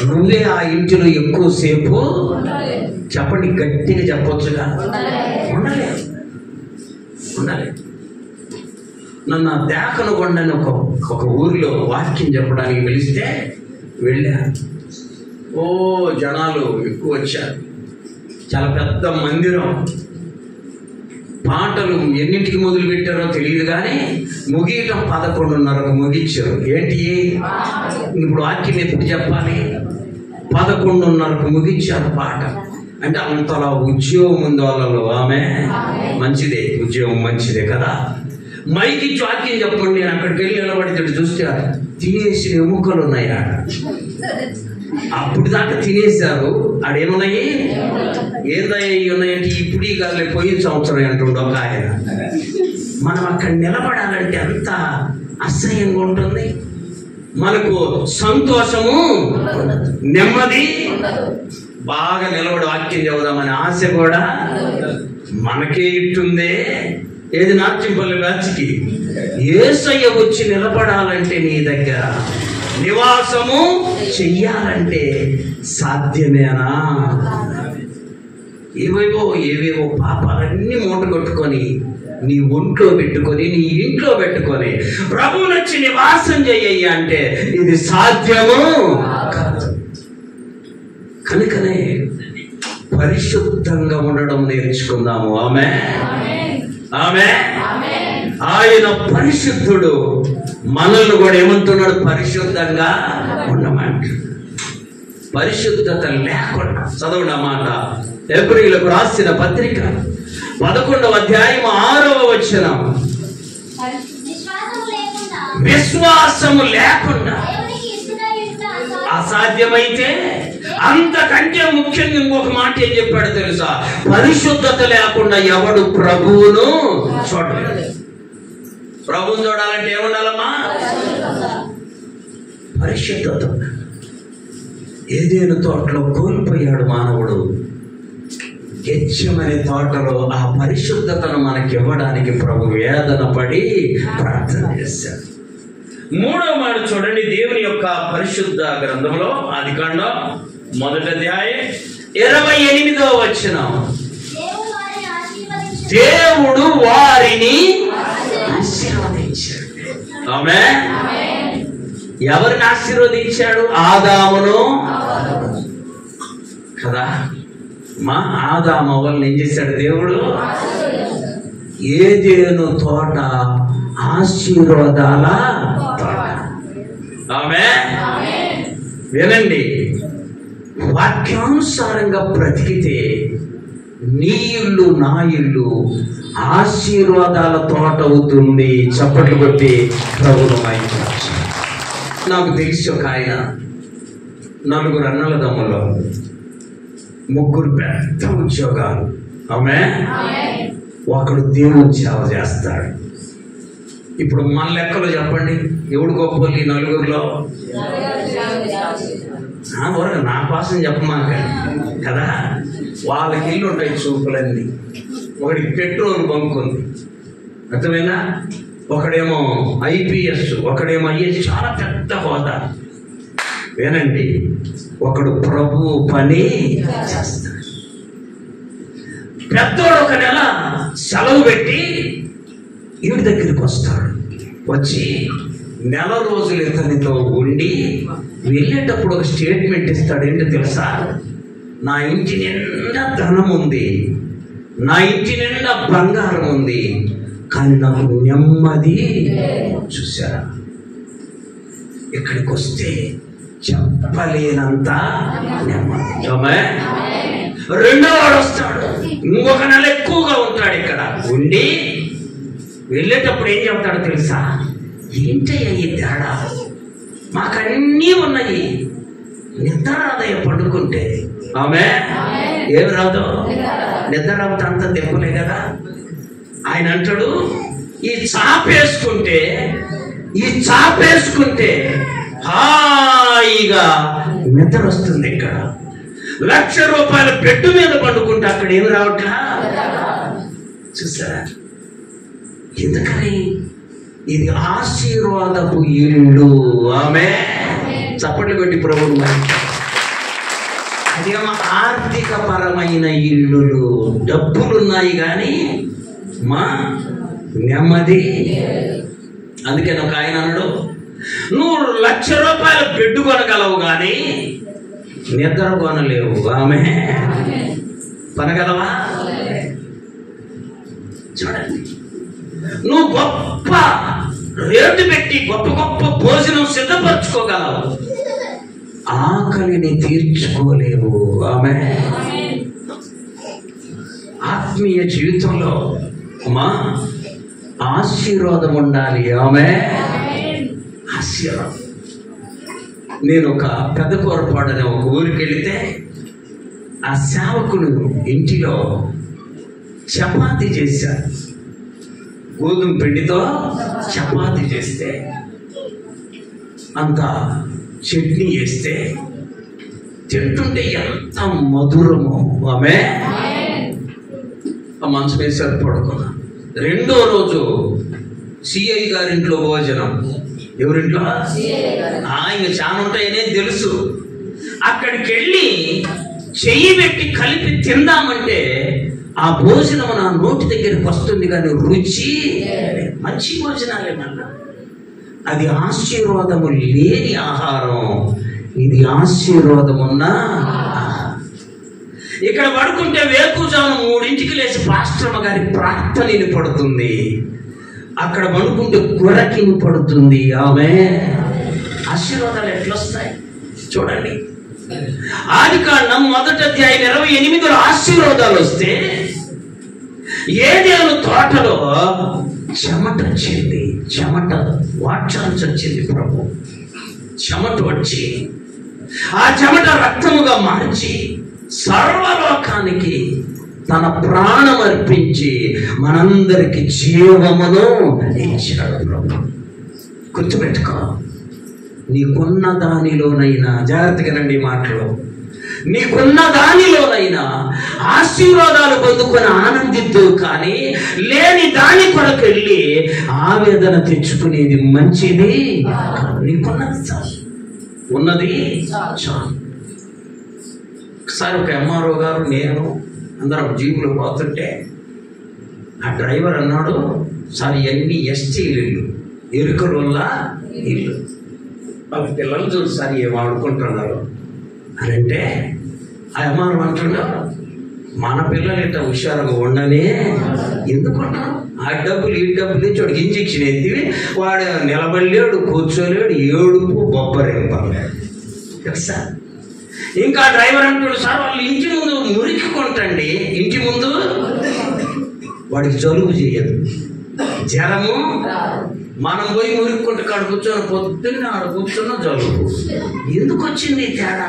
నువ్వే ఆ ఇంటిలో ఎక్కువసేపు చెప్పండి, గట్టిగా చెప్పొచ్చుగా, ఉండలేదు. ఉండలేదు. నన్ను దేకనగొండని ఒక ఊరిలో వాక్యం చెప్పడానికి పిలిస్తే వెళ్ళా. ఓ జనాలు ఎక్కువ వచ్చారు, చాలా పెద్ద మందిరం. పాటలు ఎన్నింటికి మొదలు పెట్టారో తెలియదు కానీ ముగియటం 11:30కు ముగించారు. ఏంటి ఇప్పుడు వాక్యం ఎప్పుడు చెప్పాలి? 11:30కు ముగించారు పాట. అంటే అంతలా ఉద్యోగం ఉంది వాళ్ళలో. ఆమె మంచిదే, ఉద్యోగం మంచిదే కదా. మైకి వాక్యం చెప్పండి. నేను అక్కడికి వెళ్ళి నిలబడి చూస్తే తినేసిన ఎముకలు ఉన్నాయి. అప్పుడు దాకా తినేశారు. ఆడేమున్నాయి? ఏదయ్యి ఉన్నాయంటే ఇప్పుడు కాదు, పోయిన సంవత్సరం అంటుండో ఒక ఆయన. మనం అక్కడ నిలబడాలంటే అంత అసహ్యంగా ఉంటుంది. మనకు సంతోషము, నెమ్మది, బాగా నిలబడి వాక్యం చెబుదామనే ఆశ కూడా మనకే ఇట్టుందే. ఏది నాట్యంపల్లి బ్యాచ్కి యేసయ్య వచ్చి నిలబడాలంటే నీ దగ్గర నివాసము చెయ్యాలంటే సాధ్యమేనా? ఏవేవో పాపాలన్నీ మూట కొట్టుకొని నీ ఒంట్లో పెట్టుకొని నీ ఇంట్లో పెట్టుకొని ప్రభువు వచ్చి నివాసం చెయ్య అంటే ఇది సాధ్యము కాదు. కనుకనే పరిశుద్ధంగా ఉండడం నేర్చుకుందాము. ఆమె ఆమె ఆయన పరిశుద్ధుడు. మనల్ని కూడా ఏమంటున్నాడు? పరిశుద్ధంగా ఉండమంటాడు. పరిశుద్ధత లేకుండా చదవండి అన్నమాట. హెబ్రీయులకు రాసిన పత్రిక 11వ అధ్యాయం 6వ వచనం. విశ్వాసము లేకుండా అసాధ్యమైతే అంతకంటే ముఖ్యంగా ఇంకొక మాట ఏం చెప్పాడు తెలుసా? పరిశుద్ధత లేకుండా ఎవడు ప్రభువును చూడలేదు. ప్రభువును చూడాలంటే ఏముండాలమ్మా? పరిశుద్ధత. ఏదైనా తోటలో కోల్పోయాడు మానవుడు. గెత్సేమనే తోటలో ఆ పరిశుద్ధతను మనకి ఇవ్వడానికి ప్రభు వేదన పడి ప్రార్థన చేశాడు. 3వ మాట చూడండి, దేవుని యొక్క పరిశుద్ధ గ్రంథంలో ఆదికాండం 1వ అధ్యాయం 28వ వచనం. దేవుడు వారిని ఆశీర్వదించాడు. ఆమేన్. ఎవరిని ఆశీర్వదించాడు? ఆదామును కదా. మా ఆదాము అవ్వల్ని ఏం చేశాడు దేవుడు? ఏదెను తోట ఆశీర్వాదాల తోట. ఆమేన్. వినండి, వాక్యానుసారంగా బ్రతికితే నీ ఇల్లు నా ఇల్లు ఆశీర్వాదాల తోట అవుతుంది. చప్పట్లు కొట్టి ప్రభువును మహిమపరచు. నాకు తెలిసి ఒక ఆయన 4 అన్నలదమ్ములు, 3 పెద్ద ఉద్యోగాలు. ఆమేన్. ఒకడు దేవుని సేవ చేస్తాడు. ఇప్పుడు మన లెక్కలో చెప్పండి, ఎవడు గొప్పలు ఈ 4లో? నా కోసం చెప్పమాకండి కదా. వాళ్ళకి ఇల్లు ఉంటాయి చూపులన్నీ. ఒకడికి పెట్రోల్ బంక్ ఉంది, అర్థమైనా? ఒకడేమో IPS, ఒకడేమో IAS, చాలా పెద్ద హోదా. వినండి, ఒకడు ప్రభు పని చేస్తాడు. పెద్దోడు ఒక నెల సెలవు పెట్టి ఇంటి దగ్గరికి వస్తాడు. వచ్చి నెల రోజులు ఇతనితో ఉండి వెళ్ళేటప్పుడు ఒక స్టేట్మెంట్ ఇస్తాడు. ఏంటో తెలుసా? నా ఇంటి నిండా ధనం ఉంది, నా ఇంటి నిండా బంగారం ఉంది, కానీ నాకు నెమ్మది. చూసారా? ఇక్కడికి వస్తే చెప్పలేనంత నెమ్మది. రెండో వాడు వస్తాడు, ఇంకొక నెల ఎక్కువగా ఉంటాడు. ఇక్కడ ఉండి వెళ్ళేటప్పుడు ఏం చెప్తాడో తెలుసా? ఏంటయ్యా ఈ తేడా? మాకన్నీ ఉన్నాయి, నిద్ర రాదయ్య పండుకుంటే. ఏమి రాదు? నిద్ర రావటం అంతా దెబ్బలే కదా. ఆయన అంటాడు, ఈ చాపేసుకుంటే హాయిగా నిద్ర వస్తుంది. ఇక్కడ ₹1,00,000 బెడ్ మీద పండుకుంటే అక్కడ ఏమి రావట్లా. చూసారా? ఎందుకని? ఇది ఆశీర్వాదపు ఇల్లు. ఆమేన్. చప్పట్లు కొట్టి ప్రభువును. అది ఆర్థిక పరమైన ఇల్లులు. డబ్బులున్నాయి కానీ మా నెమ్మది. అందుకని ఒక ఆయన అన్నాడు, నువ్వు ₹1,00,000 బెడ్ కొనగలవు కానీ నిద్ర కొనలేవు. ఆమె కొనగలవా? చూడండి, నువ్వు గొప్ప రేటు పెట్టి గొప్ప గొప్ప భోజనం సిద్ధపరచుకోగలవు, ఆకలిని తీర్చుకోలేవు. ఆమె ఆత్మీయ జీవితంలో అమ్మా ఆశీర్వాదం ఉండాలి. ఆమె ఆశీర్వాదం. నేను ఒక పెద్ద కోరపాడని ఒక ఊరికి వెళితే ఆ సేవకుడు ఇంటిలో చపాతీ చేశారు. గోధుమ పిండితో చపాతీ చేస్తే అంత చట్నీ వేస్తే తింటుంటే ఎంత మధురమో. ఆమె ఆ మనసు వేసారు పడుకున్నా. రెండో రోజు సిఐ గారింట్లో భోజనం. ఎవరింట్లో? ఆయన చాలా ఉంటాయనే తెలుసు. అక్కడికి వెళ్ళి చెయ్యి పెట్టి కలిపి తిందామంటే ఆ భోజనం నా నోటి దగ్గరికి వస్తుంది కానీ రుచి మంచి భోజనాలే. మళ్ళా అది ఆశీర్వాదము లేని ఆహారం, ఇది ఆశీర్వాదమున్న. ఇక్కడ పడుకుంటే వేకుజాము 3ంటికి లేచి పాస్టర్మ గారి ప్రార్థన వినపడుతుంది. అక్కడ పడుకుంటే కొరకి వినపడుతుంది. ఆమె ఆశీర్వాదాలు ఎట్లొస్తాయి చూడండి. ఆదికాండం 1వ అధ్యాయం 28లో ఆశీర్వాదాలు వస్తే ఏదేను తోటలో చెమట వచ్చింది. చెమట వాచాల్సి వచ్చింది. ప్రభు చెమట వచ్చి ఆ చెమట రక్తముగా మార్చి సర్వలోకానికి తన ప్రాణం అర్పించి మనందరికి జీవమును ఇచ్చాడు ప్రభు. గుర్తుపెట్టుకో, నీకున్న దానిలోనైనా, జాగ్రత్తగా రండి మాటలు, నీకున్న దానిలోనైనా ఆశీర్వాదాలు పొందుకొని ఆనందిద్దు, కానీ లేని దాని కొరకు వెళ్ళి ఆవేదన తెచ్చుకునేది మంచిది. నీకున్నది చాలు, ఉన్నది చాలు. ఒకసారి ఒక ఎంఆర్ఓ గారు, నేను అందరం జీపులో పోతుంటే ఆ డ్రైవర్ అన్నాడు, సార్ ఇవన్నీ ఎస్టీలు ఇల్లు, ఎరుకల ఇల్లు, వాళ్ళ పిల్లలు చూసి సార్ ఏం ఆడుకుంటున్నారు అని అంటే ఆ ఎంఆర్ఓ అంటున్నాడు, మన పిల్లలు ఇట్లా హుషారుగా ఉండనే ఎందుకుంటారు, ఆ డబ్బులు ఈ డబ్బులు తెచ్చి వాడికి ఇంజక్షన్ ఎత్తివి, వాడు నిలబడలేడు, కూర్చోలేడు, ఏడుపు బొబ్బరేపలేడు తెలుసా. ఇంకా డ్రైవర్ అంటాడు, సార్ వాళ్ళు ఇంటి ముందు మురికి కొంటండి, ఇంటి ముందు వాడికి జలుబు చేయదు, జ్వరము. మనం పోయి మురికి కొంట కాడ కూర్చొని పొద్దున్న ఆడ కూర్చున్న జలుబు. ఎందుకు వచ్చింది తేడా?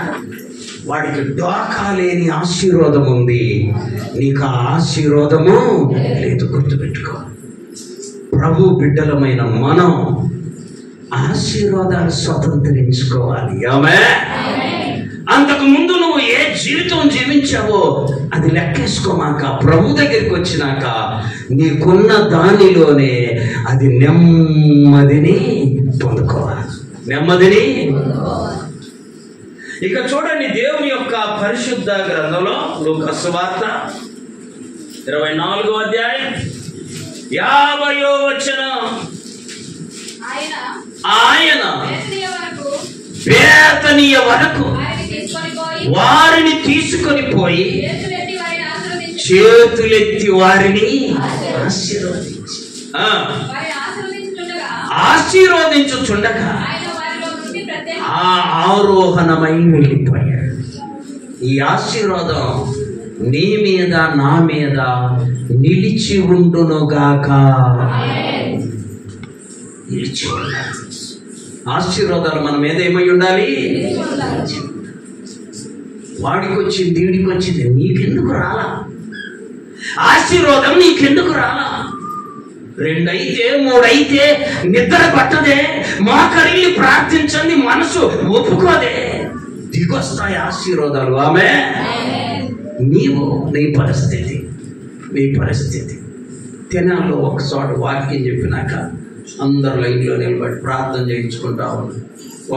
వాడికి డోకా లేని ఆశీర్వాదం ఉంది, నీకు ఆ ఆశీర్వాదము లేదు. గుర్తుపెట్టుకో, ప్రభు బిడ్డలమైన మనం ఆశీర్వాదాలు స్వతంత్రించుకోవాలి. ఆమేన్. అంతకు ముందు నువ్వు ఏ జీవితం జీవించావో అది లెక్కేసుకోమాక ప్రభు దగ్గరికి వచ్చినాక నీకున్న దానిలోనే అది నెమ్మదిని పొందుకోవాలి, నెమ్మదిని. ఇక చూడండి, దేవుని యొక్క పరిశుద్ధ గ్రంథంలో లూకా సువార్త 24వ అధ్యాయం 50వ వచనం, ఆయన బేతనీయ వరకు వారిని తీసుకొని పోయి చేతులెత్తి వారిని ఆశీర్వదించుచుండగా ఆరోహణమై వెళ్ళిపోయాడు. ఈ ఆశీర్వాదం నీ మీద నా మీద నిలిచి ఉండునుగాక. నిలిచి ఉండాలి. ఆశీర్వాదాలు మన మీద ఏమై ఉండాలి? వాడికి వచ్చింది, వీడికి వచ్చింది, నీకెందుకు రాలా? ఆశీర్వాదం నీకెందుకు రాలా? 2 అయితే 3 అయితే నిద్ర పట్టదే, మోకరిల్లి ప్రార్థించండి మనసు ఒప్పుకోదే, దిగొస్తాయి ఆశీర్వాదాలు. ఆమె నీవు నీ పరిస్థితి తెనాల్లో ఒక చోట వాక్యం చెప్పినాక అందరు లైన్లో నిలబడి ప్రార్థన చేయించుకుంటా ఉన్నారు.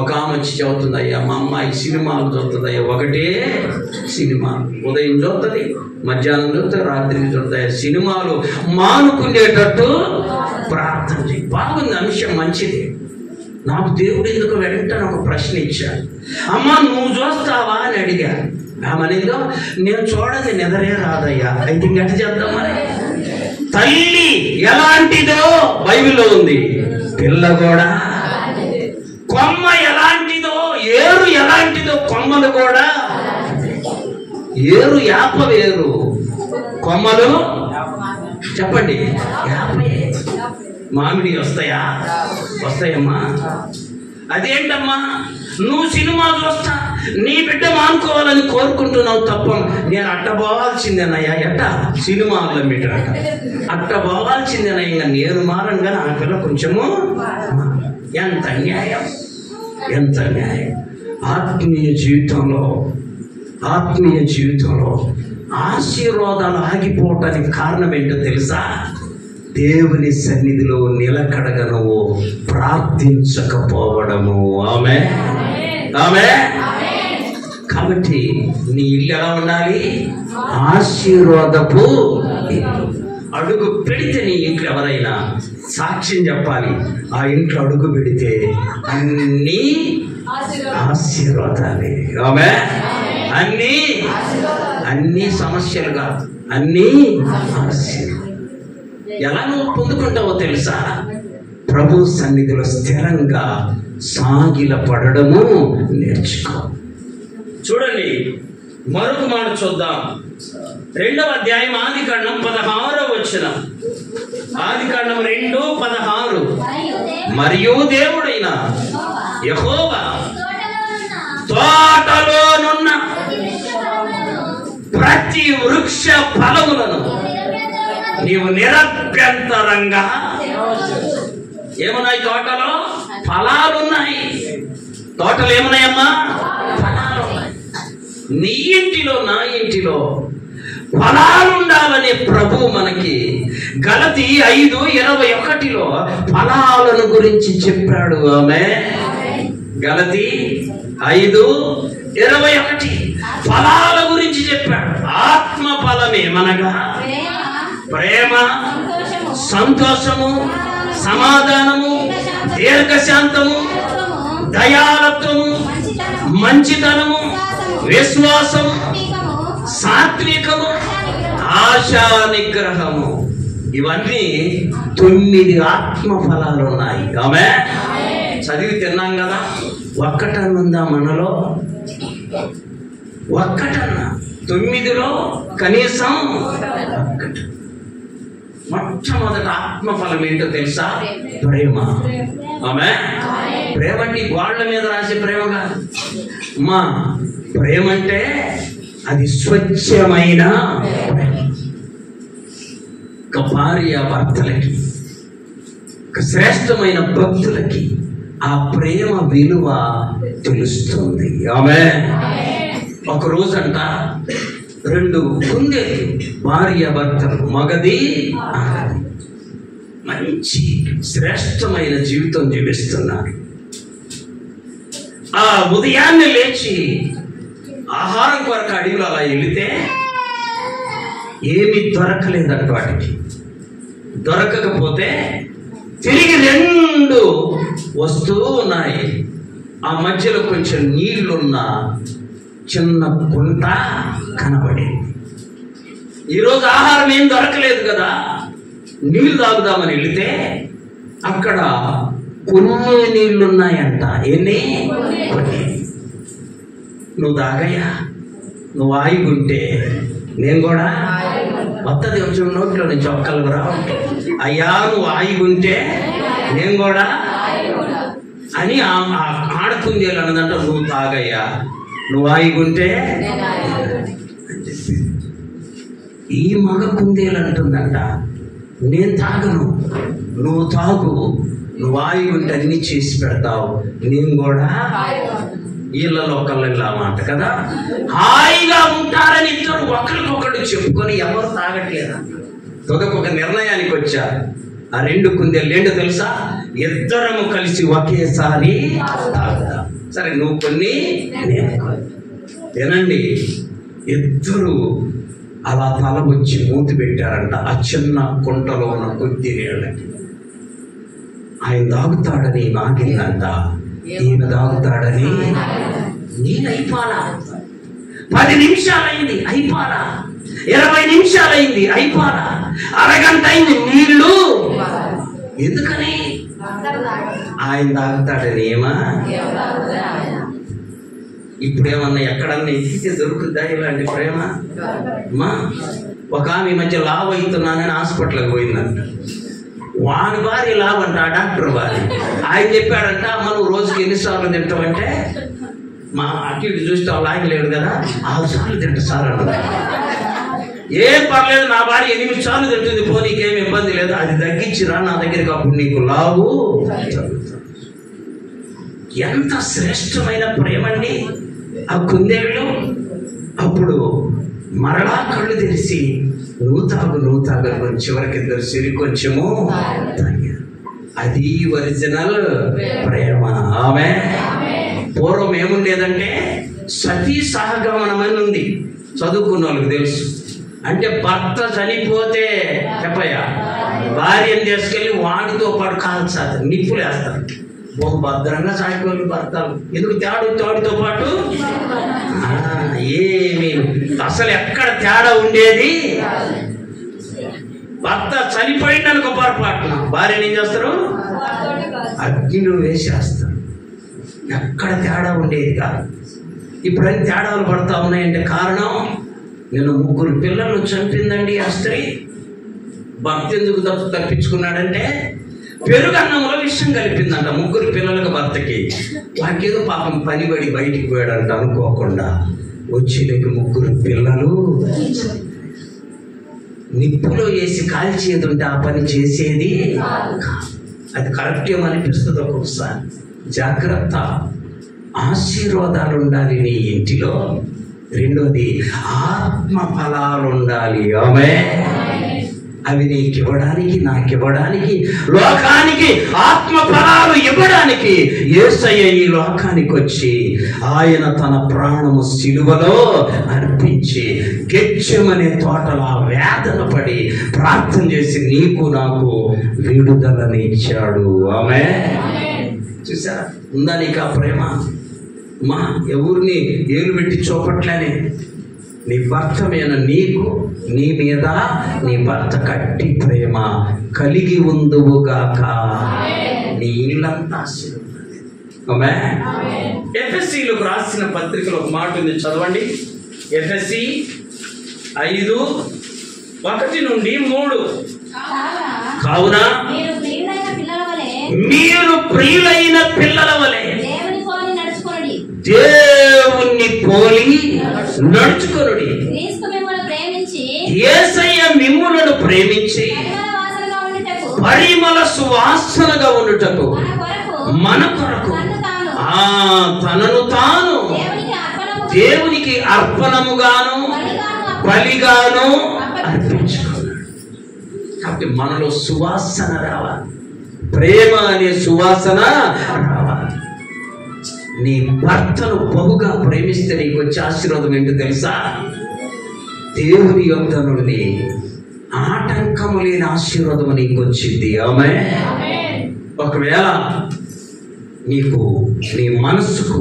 ఒక ఆమె వచ్చి చదువుతుంది, అయ్యా మా అమ్మాయి సినిమాలు చూస్తుంది, అయ్యా ఒకటే సినిమాలు, ఉదయం చూస్తుంది, మధ్యాహ్నం చూస్తుంది, రాత్రికి చూస్తుంది, సినిమాలు మానుకునేటట్టు ప్రార్థన చేయి. బాగుంది, అంశం మంచిది. నాకు దేవుడు ఎందుకు వెంటనే ఒక ప్రశ్న ఇచ్చాడు, అమ్మా నువ్వు చూస్తావా అని అడిగా. ఆమెనేదో నేను చూడని నిద్రే రాదయ్యా, అయితే గట్ట చేద్దాం. మరి తల్లి ఎలాంటిదో బైబిల్లో ఉంది, పిల్ల కూడా. కొమ్మ ఎలాంటిదో, ఏరు ఎలాంటిదో, కొమ్మలు కూడా. ఏరు యాప వేరు, కొమ్మలు చెప్పండి యాపే. మామిడి వస్తాయమ్మా. అదేంటమ్మా నువ్వు సినిమా చూస్తా నీ బిడ్డ మానుకోవాలని కోరుకుంటున్నావు తప్ప, నేను అట్ట పోవాల్సిందేనయ్యా. ఎట్ట సినిమాల్లో మీట అట్ట పోవాల్సిందేనయ్యా, ఇంకా నేను మారంగా నా పిల్ల కొంచెము. ఎంత అన్యాయం, ఎంత అన్యాయం. ఆత్మీయ జీవితంలో ఆశీర్వాదాలు ఆగిపోవటానికి కారణం ఏంటో తెలుసా? దేవుని సన్నిధిలో నిలకడగా నువ్వు ప్రార్థించకపోవడము. ఆమేన్. కాబట్టి నీ ఇల్లు ఎలా ఉండాలి? ఆశీర్వాదపు ఇల్లు. అడుగు పెడితే నీ ఇంట్లో ఎవరైనా సాక్ష్యం చెప్పాలి, ఆ ఇంట్లో అడుగు పెడితే అన్నీ ఆశీర్వాదాలే. ఆమేన్. అన్నీ సమస్యలు కాదు, అన్నీ ఆశీర్వాదాలు. ఎలా నువ్వు పొందుకుంటావో తెలుసా? ప్రభు సన్నిధిలో స్థిరంగా సాగిల పడడము నేర్చుకో. చూడండి, మరొక మాట చూద్దాం. 2వ అధ్యాయం ఆదికాండం 16వ వచనం. ఆదికాండం 2:16. మరియు దేవుడైన యెహోవా తోటలోనున్న ప్రతి వృక్ష ఫలములను నీవు నిరభ్యంతరంగా. ఏమున్నాయి తోటలో? ఫలాలున్నాయి. తోటలు ఏమున్నాయమ్మా? ఫలాలున్నాయి. నీ ఇంటిలో నా ఇంటిలో ఫలాలుండాలనే ప్రభు మనకి గలతీ 5:21 ఫలాలను గురించి చెప్పాడు. ఆమె గలతీ 5:21 ఫలాల గురించి చెప్పాడు. ఆత్మ ఫలమేమనగా ప్రేమ, సంతోషము, సమాధానము, దీర్ఘశాంతము, దయాళత్వము, మంచితనము, విశ్వాసము, సాత్వికము, ఆశా నిగ్రహము. ఇవన్నీ 9 ఆత్మ ఫలాలు ఉన్నాయి. ఆమె చదివి తిన్నాం కదా. ఒక్కటన్నుందా మనలో? ఒక్కటన్నా? 9లో కనీసం ఒక్కటి. మొట్టమొదటి ఆత్మఫలం ఏంటో తెలుసా? ప్రేమ. ఆమె ప్రేమ అంటే గోళ్ల మీద రాసే ప్రేమ కాదు. మా ప్రేమ అంటే అది స్వచ్ఛమైన ఒక భార్య భర్తలకి, ఒక శ్రేష్టమైన భక్తులకి ఆ ప్రేమ విలువ తెలుస్తుంది. ఆమె ఒక రోజంట 2 కుందేలు భార్య భర్తలు, మగది ఆడది, మంచి శ్రేష్టమైన జీవితం జీవిస్తున్నారు. ఆ ఉదయాన్నే లేచి ఆహారం కొరకు అడవిలో అలా వెళితే ఏమీ దొరకలేదంట. వాటికి దొరకకపోతే తిరిగి 2 వస్తూ ఉన్నాయి. ఆ మధ్యలో కొంచెం నీళ్లున్న చిన్న కుంట కనబడింది. ఈరోజు ఆహారం ఏం దొరకలేదు కదా, నీళ్లు తాగుదామని వెళితే అక్కడ కొన్ని నీళ్లున్నాయంట. ఎన్ని? కొన్ని. నువ్వు తాగయ్యా, నువ్వు ఆయిగుంటే నేను కూడా వత్తది కొంచెం నోట్లో నుంచి ఒక్కలకు రా. అయ్యా నువ్వు ఆయిగుంటే నేను కూడా అని ఆడుకుందేలు అన్నదంట. నువ్వు తాగయ్యా, నువ్వు ఆయిగుంటే అని చెప్పి. ఈ మగ కుందేలు అంటుందంట, నేను తాగను, నువ్వు తాగు, నువ్వు ఆయిగుంటే అన్ని చేసి పెడతావు, నేను కూడా. వీళ్ళలో ఒకళ్ళు ఇలా మాట కదా, హాయిగా ఉంటారని ఇద్దరు ఒకరికొకళ్ళు చెప్పుకొని ఎవరు తాగట్లేదంట. ఒక నిర్ణయానికి వచ్చారు. ఆ 2 కుందేలు ఏంటో తెలుసా? ఇద్దరము కలిసి ఒకేసారి తాగుతాం. సరే నువ్వు కొన్ని, నేను కొన్ని. వినండి, ఇద్దరు అలా తల వచ్చి మూతి పెట్టారంట ఆ చిన్న కుంటలో ఉన్న కొద్ది నీళ్ళకి. ఆయన తాగుతాడని నాగిందంట, ఈయన తాగుతాడని నేను అయిపోలా. 10 నిమిషాలైంది అయిపోలా, 20 నిమిషాలైంది అయిపోలా, అరగంట అయింది నీళ్లు. ఎందుకని? ఆయన తాగుతాడని. ఏమా ఇప్పుడేమన్నా ఎక్కడన్నా ఎక్కితే దొరుకుద్దా ఇలాంటి ప్రేమ? అమ్మా ఒక ఆమె మధ్య లావ్ అవుతున్నానని హాస్పిటల్కి పోయిందంట. వాని భార్య లావ్ అంట, ఆ డాక్టర్ భార్య. ఆయన చెప్పాడంట, మనం రోజుకి ఎన్నిసార్లు తింటామంటే, మా అటు ఇటు చూస్తే వాళ్ళు ఆయన లేడు కదా, 6 సార్లు తింటా సార్ అంట. ఏం పర్లేదు, నా భార్య 8 సార్లు తింటుంది, పో నీకేమి ఇబ్బంది లేదు, అది తగ్గించిరా నా దగ్గరికి, అప్పుడు నీకు లావు. ఎంత శ్రేష్టమైన ప్రేమండి ఆ కుందేళ్ళు. అప్పుడు మరలా కళ్ళు తెరిచి నువ్వు తాగు చివరికి ఇద్దరు సిరి కొంచెము తాగారు. అది ఒరిజినల్ ప్రేమ. ఆమె పూర్వం ఏముండేదంటే సతీ సహగమనం అని ఉంది, చదువుకున్న వాళ్ళకి తెలుసు. అంటే భర్త చనిపోతే చెప్పయ్యా భార్యను తీసుకెళ్ళి వాడితో పాటు కాల్చాలి, నిప్పులు వేస్తారు. బహు భద్రంగా సాగిపోయి భర్తలు. ఎందుకు తేడాతో పాటు ఏమి అసలు ఎక్కడ తేడా ఉండేది? భర్త చనిపోయిందనుకో పొరపాటున భార్యను ఏం చేస్తారు? అగ్నిలో వేసేస్తారు. ఎక్కడ తేడా ఉండేది కాదు. ఇప్పుడు అన్ని తేడాలు పడతా ఉన్నాయంటే కారణం, నేను 3 పిల్లలు చంపిందండి ఆ స్త్రీ. భర్త ఎందుకు తప్పించుకున్నాడంటే పెరుగన్నంలో విషయం కలిపిందంట ముగ్గురు పిల్లలకు భర్తకి. వాకేదో పాపం పనిబడి బయటికి పోయాడంట అనుకోకుండా. వచ్చి నీకు ముగ్గురు పిల్లలు నిప్పులో వేసి కాల్చేది ఉంటే ఆ పని చేసేది అది కరెక్ట్ ఏమనిపిస్తుంది ఒక్కొక్కసారి. జాగ్రత్త, ఆశీర్వాదాలు ఉండాలి నీ ఇంటిలో. రెండోది ఆత్మ ఫలాలు ఉండాలి. ఆమేన్. అవి నీకు ఇవ్వడానికి, నాకు ఇవ్వడానికి, లోకానికి ఆత్మ ఫలాలు ఇవ్వడానికి యేసయ్య ఈ లోకానికి వచ్చి ఆయన తన ప్రాణము సిలువలో అర్పించి గెత్సేమనే తోటలో వేదన పడి ప్రార్థన చేసి నీకు నాకు విడుదలని ఇచ్చాడు. ఆమేన్. చూసారా, ఉందా నీకు ఆ ప్రేమ? మా ఎవరిని ఏలు పెట్టి చూపట్లేని నీ భర్త మీద నీకు, నీ మీద నీ భర్త కట్టి ప్రేమ కలిగి ఉందువుగాక. నీ ఇల్లంతా ఆమేన్. ఎఫెసీలకు రాసిన పత్రికలో ఒక మాట ఉంది, చదవండి. ఎఫెసీ 5:1-3. కావున మీరు ప్రియులైన పిల్లల వలె దేవుణ్ణి పోలి నడుచుకొనుడి. యేసయ్య మిమ్ములను ప్రేమించి పరిమళ సువాసనగా ఉండుటకు మన కొరకు తనను తాను దేవునికి అర్పణముగాను బలిగాను అర్పించుకున్నాడు. కాబట్టి మనలో సువాసన రావాలి, ప్రేమ అనే సువాసన రావాలి. నీ భర్తను బహుగా ప్రేమిస్తే నీకు వచ్చే ఆశీర్వాదం ఏంటో తెలుసా? దేవుని యొద్ద నుండి ఆటంకము లేని ఆశీర్వాదం నీకు వచ్చింది. ఆమేన్. ఒకవేళ నీకు నీ మనస్సుకు,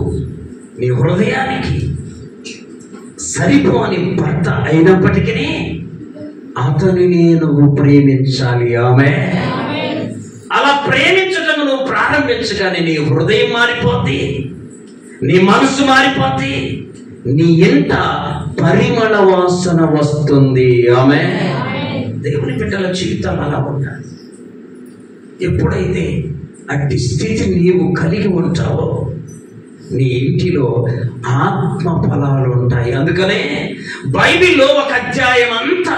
నీ హృదయానికి సరిపోని భర్త అయినప్పటికీ అతనిని నువ్వు ప్రేమించాలి. ఆమేన్. అలా ప్రేమించడం నువ్వు ప్రారంభించగానే నీ హృదయం మారిపోద్ది, నీ మనసు మారిపోద్ది, నీ ఇంట పరిమళ వాసన వస్తుంది. ఆమేన్. దేవుని బిడ్డల జీవితం అలా ఉండాలి. ఎప్పుడైతే అట్టి స్థితి నీవు కలిగి ఉంటావో నీ ఇంటిలో ఆత్మ ఫలాలు ఉంటాయి. అందుకనే బైబిల్లో ఒక అధ్యాయం అంతా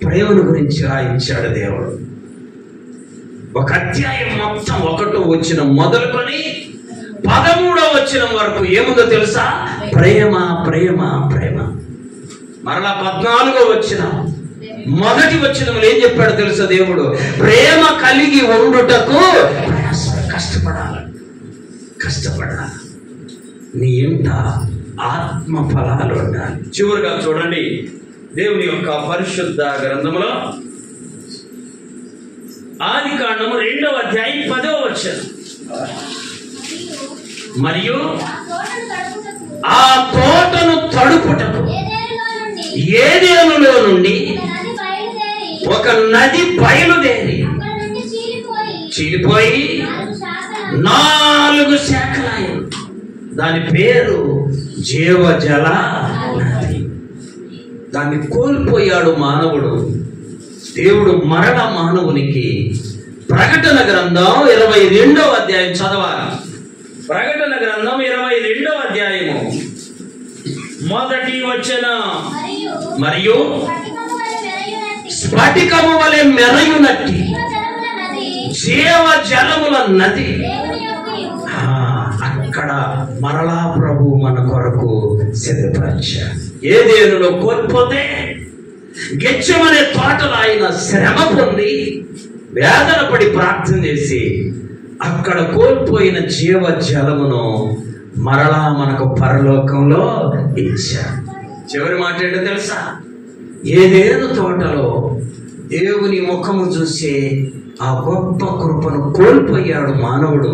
ప్రేమను గురించి రాయించాడు దేవుడు. ఒక అధ్యాయం మొత్తం 1వ వచనం మొదలుకొని 13వ వచనం వరకు ఏముందో తెలుసా? ప్రేమ ప్రేమ ప్రేమ. మరలా 14వ వచనం మొదటి వచనంలో ఏం చెప్పాడు తెలుసా దేవుడు? ప్రేమ కలిగి ఉండుటకు కష్టపడాలి, కష్టపడాలి. నీ ఇంట ఆత్మ ఫలాలు ఉండాలి. చివరిగా చూడండి, దేవుని యొక్క పరిశుద్ధ గ్రంథములో ఆదికాండము 2వ అధ్యాయం 10వ వచనం. మరియు ఆ తోటను తడుపుటకు ఏదేనులో నుండి ఒక నది బయలుదేరి చీలిపోయి 4 శాఖలాయి. దాని పేరు జీవజల నది. దాన్ని కోల్పోయాడు మానవుడు. దేవుడు మరణ మానవునికి ప్రకటన గ్రంథం 22వ అధ్యాయం చదవాలి. ప్రకటన గ్రంథం 22వ అధ్యాయము మొదటి వచనం. మరియు స్ఫటికము వలె మెరయునట్టి జీవ జలముల నది. అక్కడ మరలా ప్రభు మన కొరకు సిద్ధపరిచాడు. ఏదేనులో కోల్పోతే గెత్సేమనే తోటలో ఆయన శ్రమ పొంది వేదన పడి ప్రార్థన చేసి అక్కడ కోల్పోయిన జీవ జలమును మరలా మనకు పరలోకంలో ఇచ్చాడు. చివరి మాట ఏంటో తెలుసా? ఏదేను తోటలో దేవుని ముఖము చూసే ఆ గొప్ప కృపను కోల్పోయాడు మానవుడు.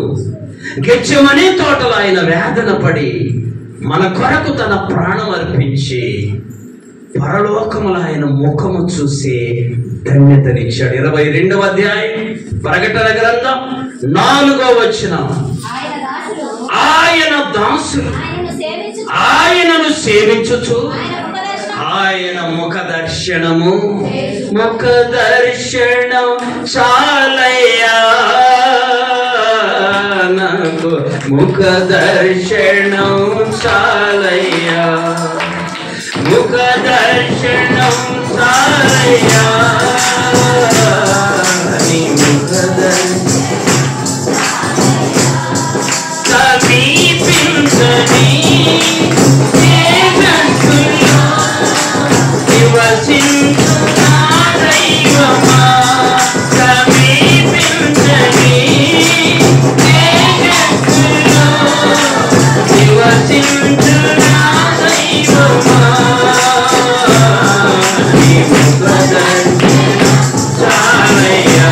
గెత్సేమనే తోటలో ఆయన వేదన పడి మన కొరకు తన ప్రాణం అర్పించి పరలోకములో ఆయన ముఖము చూసి ధన్యతనిచ్చాడు. 22వ అధ్యాయం ప్రకటన గ్రంథం 4వ వచనం. ఆయన దాసులు ఆయనను సేవించుచు ఆయన ముఖ దర్శనం చాలయ్యా నాకు ముఖ దర్శనం చాలయ్యా, ముఖ దర్శనం చాలయ్యా, నీ ముఖ సమీపించని నివసించు నా దైవమా, సమీపించని నివసించు నా దైవమా, నీ ముఖ దర్శనం చాలయ్యా,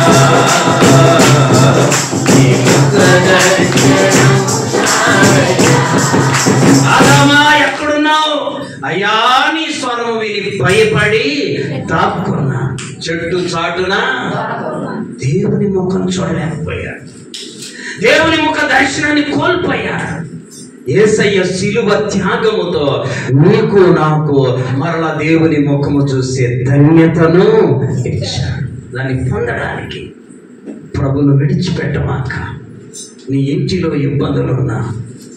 నీ ముఖ దర్శనం చాలయ్యా. ఆదామా ఎక్కడున్నావు? అయ్యా నీ స్వరం విని భయపడి దాక్కున్నా, చెట్టు చాటున దేవుని ముఖం చూడలేకపోయాడు, దేవుని ముఖ దర్శనాన్ని కోల్పోయాడు. యేసయ్య శిలువ త్యాగముతో నీకు నాకు మరలా దేవుని ముఖము చూసే ధన్యతను ఇచ్చాడు. దాన్ని పొందడానికి ప్రభును విడిచిపెట్టమాక. నీ ఇంటిలో ఇబ్బందులున్నా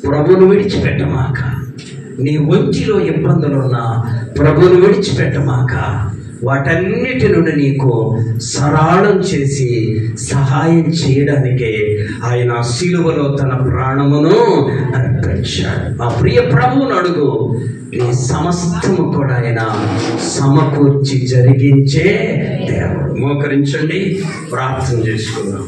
ప్రభును విడిచిపెట్టమాక, నీ ఒంటిలో ఇబ్బందులున్నా ప్రభును విడిచిపెట్టమాక. వాటన్నిటి నుండి నీకు సరళం చేసి సహాయం చేయడానికే ఆయన శిలువలో తన ప్రాణమును అర్పించాడు. ఆ ప్రియ ప్రభువును అడుగు, నీ సమస్తము కూడా ఆయన సమకూర్చి జరిగించే దేవుడు. మోకరించండి, ప్రార్థన చేసుకుందాం.